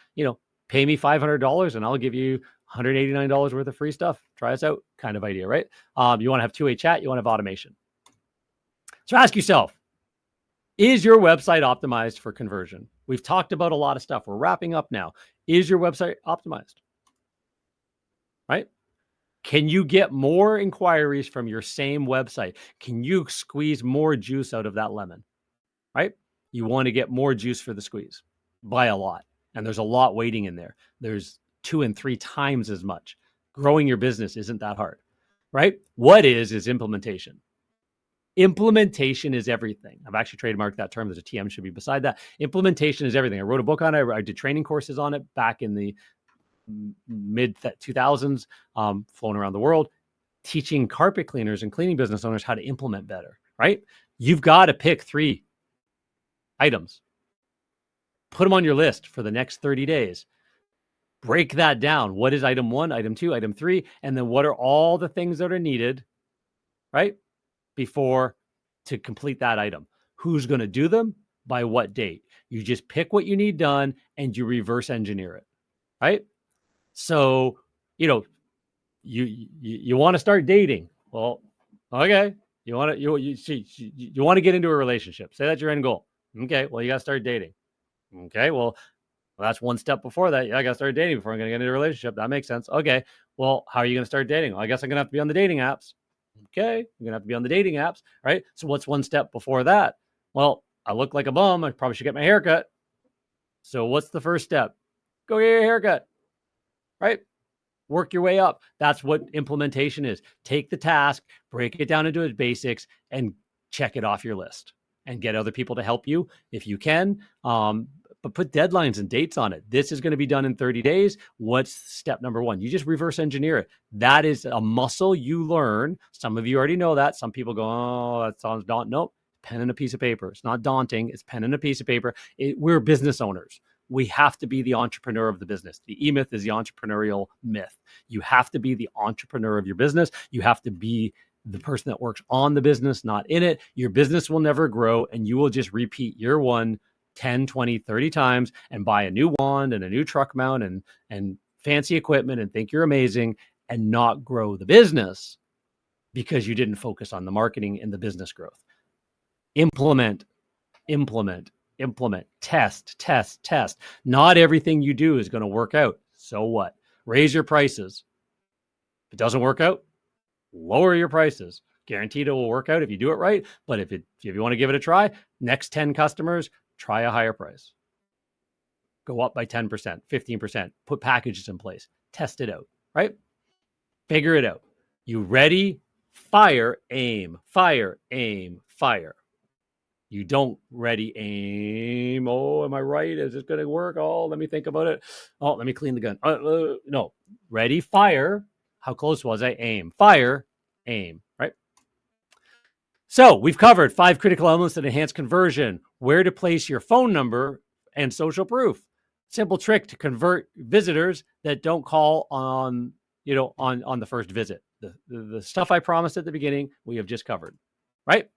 pay me $500 and I'll give you $189 worth of free stuff. Try us out, kind of idea, right? You want to have two-way chat, you want to have automation. So ask yourself, is your website optimized for conversion? We've talked about a lot of stuff. We're wrapping up now. Is your website optimized? Right? Can you get more inquiries from your same website? Can you squeeze more juice out of that lemon? Right? You want to get more juice for the squeeze by a lot. And there's a lot waiting in there. There's 2 and 3 times as much. Growing your business isn't that hard, right? What is implementation. Implementation is everything. I've actually trademarked that term. There's a TM should be beside that. Implementation is everything. I wrote a book on it. I did training courses on it back in the mid 2000s, flown around the world, teaching carpet cleaners and cleaning business owners how to implement better, right? You've got to pick 3 items, put them on your list for the next 30 days. Break that down. What is item 1, item 2, item 3? And then what are all the things that are needed, right? Before to complete that item. Who's going to do them? By what date? You just pick what you need done and you reverse engineer it, right? So, you want to start dating. Well, okay. You want to get into a relationship. Say that's your end goal. Okay. Well, you got to start dating. Okay. Well, that's one step before that. Yeah, I got to start dating before I'm going to get into a relationship. That makes sense. Okay. Well, how are you going to start dating? Well, I guess I'm going to have to be on the dating apps. Okay. I'm going to have to be on the dating apps, right? So what's one step before that? Well, I look like a bum. I probably should get my hair cut. So what's the first step? Go get your haircut, right? Work your way up. That's what implementation is. Take the task, break it down into its basics, and check it off your list and get other people to help you if you can. But put deadlines and dates on it. This is going to be done in 30 days. What's step number one? You just reverse engineer it. That is a muscle you learn. Some of you already know that. Some people go, oh, that sounds daunting. Nope. Pen and a piece of paper. It's not daunting. It's pen and a piece of paper. We're business owners. We have to be the entrepreneur of the business. The E-myth is the entrepreneurial myth. You have to be the entrepreneur of your business. You have to be the person that works on the business, not in it. Your business will never grow, and you will just repeat year one 10, 20, 30 times and buy a new wand and a new truck mount and fancy equipment and think you're amazing and not grow the business because you didn't focus on the marketing and the business growth. Implement, test. Not everything you do is going to work out. So what? Raise your prices. If it doesn't work out, lower your prices. Guaranteed it will work out if you do it right. But if you want to give it a try, next 10 customers, try a higher price. Go up by 10%, 15%. Put packages in place. Test it out, right? Figure it out. You ready? Fire, aim, fire, aim, fire. You don't ready, aim. Oh, am I right? Is this going to work? Oh, let me think about it. Oh, let me clean the gun. No. Ready, fire. How close was I? Aim. Fire, aim, right? So we've covered 5 critical elements that enhance conversion, where to place your phone number, and social proof. Simple trick to convert visitors that don't call on the first visit. The stuff I promised at the beginning, we have just covered, right?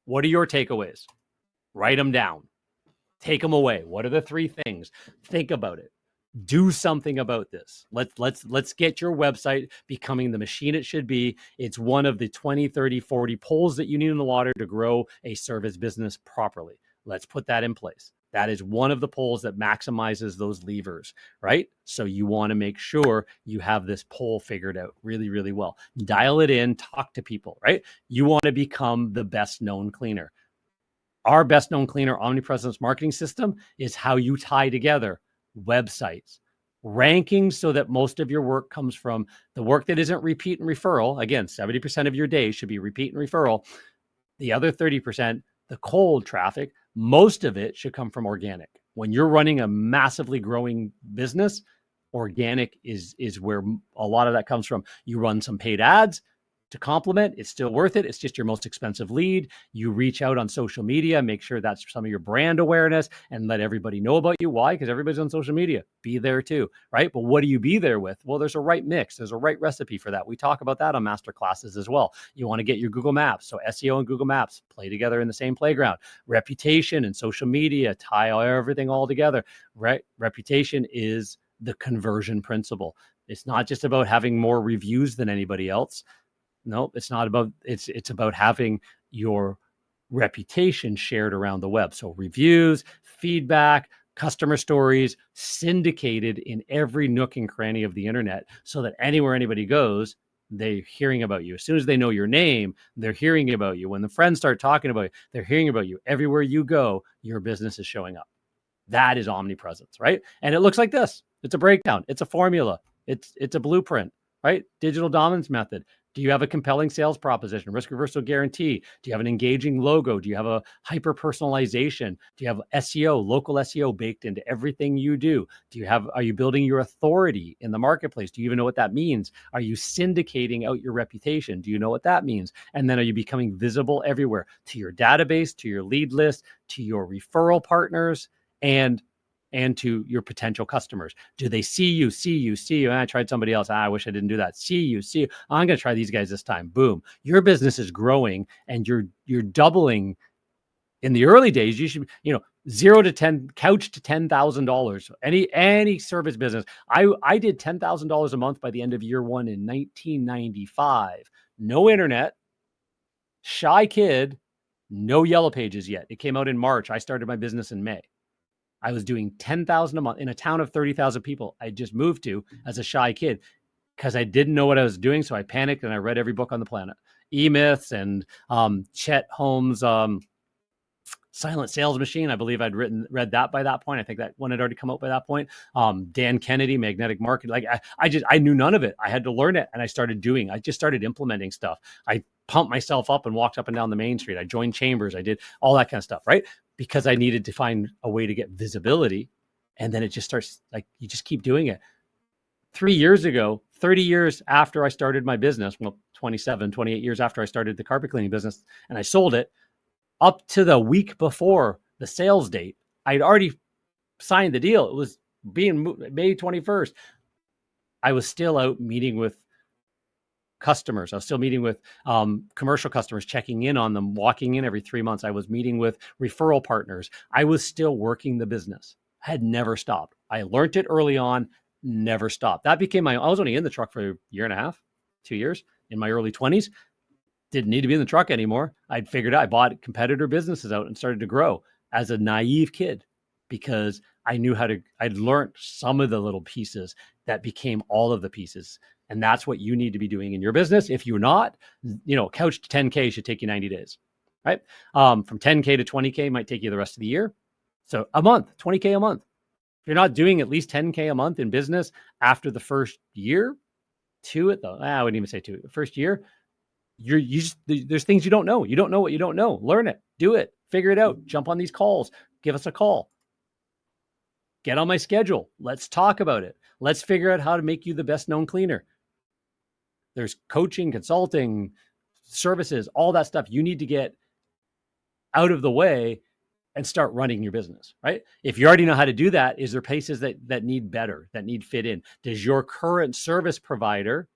What are your takeaways? Write them down. Take them away. What are the 3 things? Think about it. Do something about this. Let's get your website becoming the machine it should be. It's one of the 20, 30, 40 poles that you need in the water to grow a service business properly. Let's put that in place. That is one of the poles that maximizes those levers, right? So you want to make sure you have this pole figured out really, really well. Dial it in, talk to people, right? You want to become the best known cleaner. Our best known cleaner omnipresence marketing system is how you tie together websites, rankings, so that most of your work comes from the work that isn't repeat and referral. Again, 70% of your day should be repeat and referral. The other 30%, the cold traffic, most of it should come from organic. When you're running a massively growing business, organic is where a lot of that comes from. You run some paid ads to complement, it's still worth it. It's just your most expensive lead. You reach out on social media, make sure that's some of your brand awareness and let everybody know about you. Why? Because everybody's on social media. Be there too, right? But what do you be there with? Well, there's a right mix. There's a right recipe for that. We talk about that on master classes as well. You want to get your Google Maps. So SEO and Google Maps play together in the same playground. Reputation and social media tie everything all together, right? Reputation is the conversion principle. It's not just about having more reviews than anybody else. No, it's not about, it's about having your reputation shared around the web. So reviews, feedback, customer stories syndicated in every nook and cranny of the internet, so that anywhere anybody goes, they're hearing about you. As soon as they know your name, they're hearing about you. When the friends start talking about you, they're hearing about you. Everywhere you go, your business is showing up. That is omnipresence, right? And it looks like this. It's a breakdown. It's a formula. It's a blueprint, right? Digital dominance method. Do you have a compelling sales proposition, risk reversal guarantee? Do you have an engaging logo? Do you have a hyper personalization? Do you have SEO, local SEO baked into everything you do? Are you building your authority in the marketplace? Do you even know what that means? Are you syndicating out your reputation? Do you know what that means? And then are you becoming visible everywhere, to your database, to your lead list, to your referral partners, and to your potential customers? Do they see you? I tried somebody else. I wish I didn't do that. See you. I'm going to try these guys this time. Boom. Your business is growing and you're doubling. In the early days, you should, 0 to 10, couch to $10,000. Any service business. I did $10,000 a month by the end of year 1 in 1995. No internet, shy kid, no Yellow Pages yet. It came out in March. I started my business in May. I was doing $10,000 a month in a town of 30,000 people I just moved to as a shy kid because I didn't know what I was doing. So I panicked and I read every book on the planet. E-Myths and Chet Holmes' Silent Sales Machine. I believe I'd read that by that point. I think that one had already come out by that point. Dan Kennedy, Magnetic Market. Like I knew none of it. I had to learn it, and I just started implementing stuff. I pumped myself up and walked up and down the main street. I joined chambers. I did all that kind of stuff, right? Because I needed to find a way to get visibility. And then it just starts, like, you just keep doing it. 3 years ago, 30 years after I started my business, well, 27, 28 years after I started the carpet cleaning business and I sold it, up to the week before the sales date, I'd already signed the deal. It was being May 21st. I was still out meeting with customers. I was still meeting with commercial customers, checking in on them, walking in every 3 months. I was meeting with referral partners. I was still working the business. I had never stopped. I learned it early on, never stopped. That became I was only in the truck for a year and a half, 2 years in my early 20s. Didn't need to be in the truck anymore. I'd figured out, I bought competitor businesses out and started to grow as a naive kid because I knew I'd learned some of the little pieces that became all of the pieces. And that's what you need to be doing in your business. If you're not, couch to 10K should take you 90 days, right? From 10K to 20K might take you the rest of the year. So a month, 20K a month. If you're not doing at least 10K a month in business after the first year, I wouldn't even say two, the first year, there's things you don't know. You don't know what you don't know. Learn it, do it, figure it out, jump on these calls, give us a call. Get on my schedule. Let's talk about it. Let's figure out how to make you the best known cleaner. There's coaching, consulting, services, all that stuff you need to get out of the way and start running your business, right? If you already know how to do that, is there places that need better, that need fit in? Does your current service provider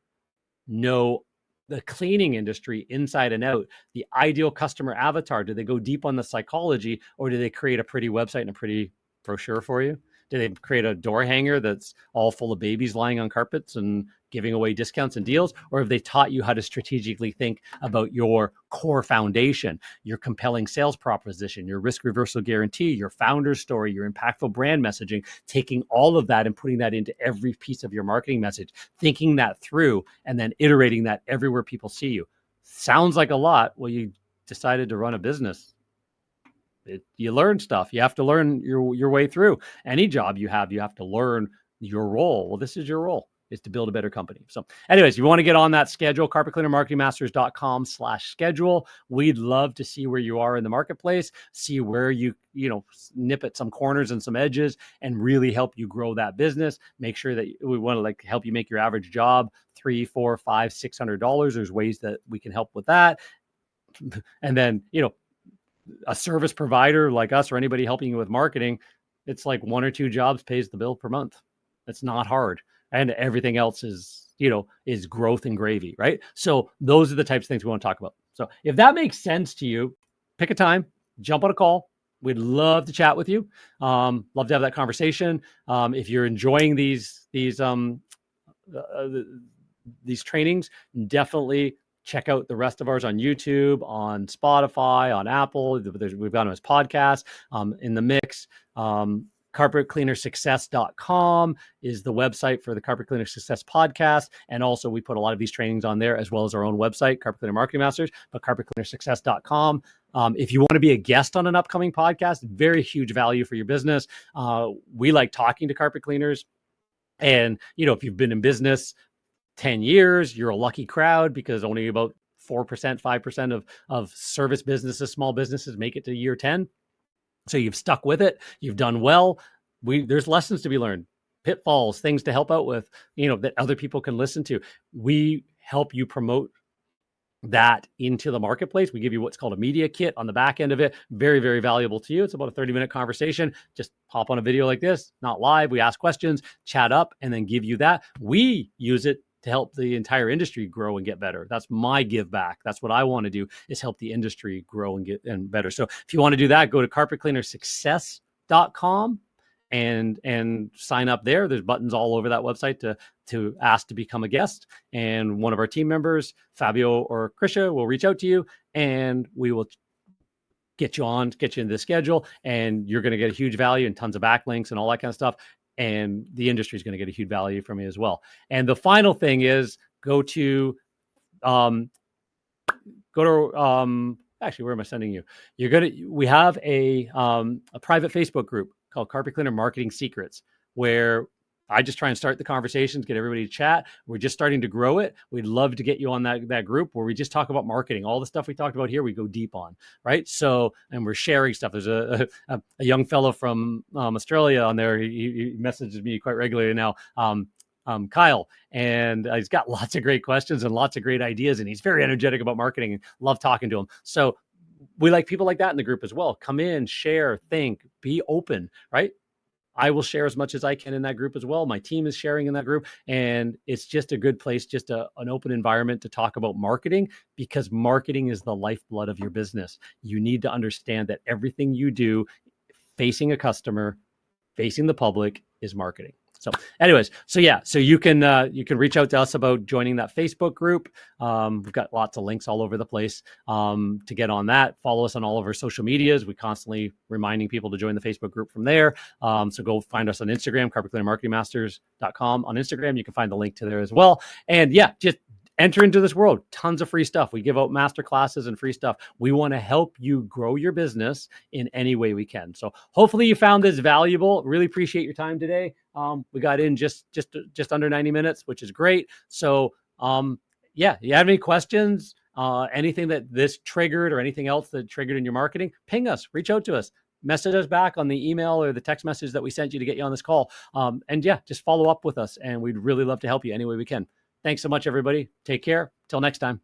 know the cleaning industry inside and out, the ideal customer avatar? Do they go deep on the psychology, or do they create a pretty website and a pretty brochure for you? Do they create a door hanger that's all full of babies lying on carpets and giving away discounts and deals? Or have they taught you how to strategically think about your core foundation, your compelling sales proposition, your risk reversal guarantee, your founder's story, your impactful brand messaging, taking all of that and putting that into every piece of your marketing message, thinking that through, and then iterating that everywhere people see you? Sounds like a lot. Well, you decided to run a business. You learn stuff. You have to learn your way through. Any job you have to learn your role. Well, this is your role, is to build a better company. So anyways, you want to get on that schedule, carpetcleanermarketingmasters.com/schedule. We'd love to see where you are in the marketplace, see where you nip at some corners and some edges and really help you grow that business. Make sure that we want to help you make your average job $300, $400, $500, $600. There's ways that we can help with that. And then, a service provider like us or anybody helping you with marketing, it's like 1 or 2 jobs pays the bill per month. It's not hard. And everything else is growth and gravy, right? So those are the types of things we want to talk about. So if that makes sense to you, pick a time, jump on a call. We'd love to chat with you. Love to have that conversation. If you're enjoying these trainings, definitely check out the rest of ours on YouTube, on Spotify, on Apple. We've got them as podcasts in the mix. Carpetcleanersuccess.com is the website for the Carpet Cleaner Success podcast. And also we put a lot of these trainings on there, as well as our own website, Carpet Cleaner Marketing Masters, but carpetcleanersuccess.com. If you want to be a guest on an upcoming podcast, very huge value for your business. We like talking to carpet cleaners. And, if you've been in business 10 years, you're a lucky crowd, because only about 4%, 5% of service businesses, small businesses, make it to year 10. So you've stuck with it. You've done well. There's lessons to be learned, pitfalls, things to help out with, that other people can listen to. We help you promote that into the marketplace. We give you what's called a media kit on the back end of it. Very, very valuable to you. It's about a 30-minute conversation. Just hop on a video like this, not live. We ask questions, chat up, and then give you that. We use it to help the entire industry grow and get better. That's my give back. That's what I want to do, is help the industry grow and get better. So if you want to do that, go to carpetcleanersuccess.com and sign up there. There's buttons all over that website to ask to become a guest. And one of our team members, Fabio or Krisha, will reach out to you, and we will get you into the schedule, and you're going to get a huge value and tons of backlinks and all that kind of stuff. And the industry is going to get a huge value from you as well. And the final thing is actually, where am I sending you? We have a private Facebook group called Carpet Cleaner Marketing Secrets, where I just try and start the conversations, get everybody to chat. We're just starting to grow it. We'd love to get you on that group where we just talk about marketing. All the stuff we talked about here, we go deep on, right? So, and we're sharing stuff. There's a young fellow from Australia on there. He messages me quite regularly now. Kyle, and he's got lots of great questions and lots of great ideas, and he's very energetic about marketing, and love talking to him. So we like people like that in the group as well. Come in, share, think, be open, right? I will share as much as I can in that group as well. My team is sharing in that group, and it's just a good place, just an open environment to talk about marketing, because marketing is the lifeblood of your business. You need to understand that everything you do facing a customer, facing the public, is marketing. So anyways, so you can reach out to us about joining that Facebook group. We've got lots of links all over the place to get on that. Follow us on all of our social medias. We constantly reminding people to join the Facebook group from there. So go find us on Instagram, carpetcleanermarketingmasters.com. On Instagram, you can find the link to there as well. And just enter into this world. Tons of free stuff. We give out master classes and free stuff. We want to help you grow your business in any way we can. So hopefully you found this valuable. Really appreciate your time today. We got in just under 90 minutes, which is great. So you have any questions, anything that this triggered or anything else that triggered in your marketing, ping us, reach out to us. Message us back on the email or the text message that we sent you to get you on this call. Just follow up with us, and we'd really love to help you any way we can. Thanks so much, everybody. Take care. Till next time.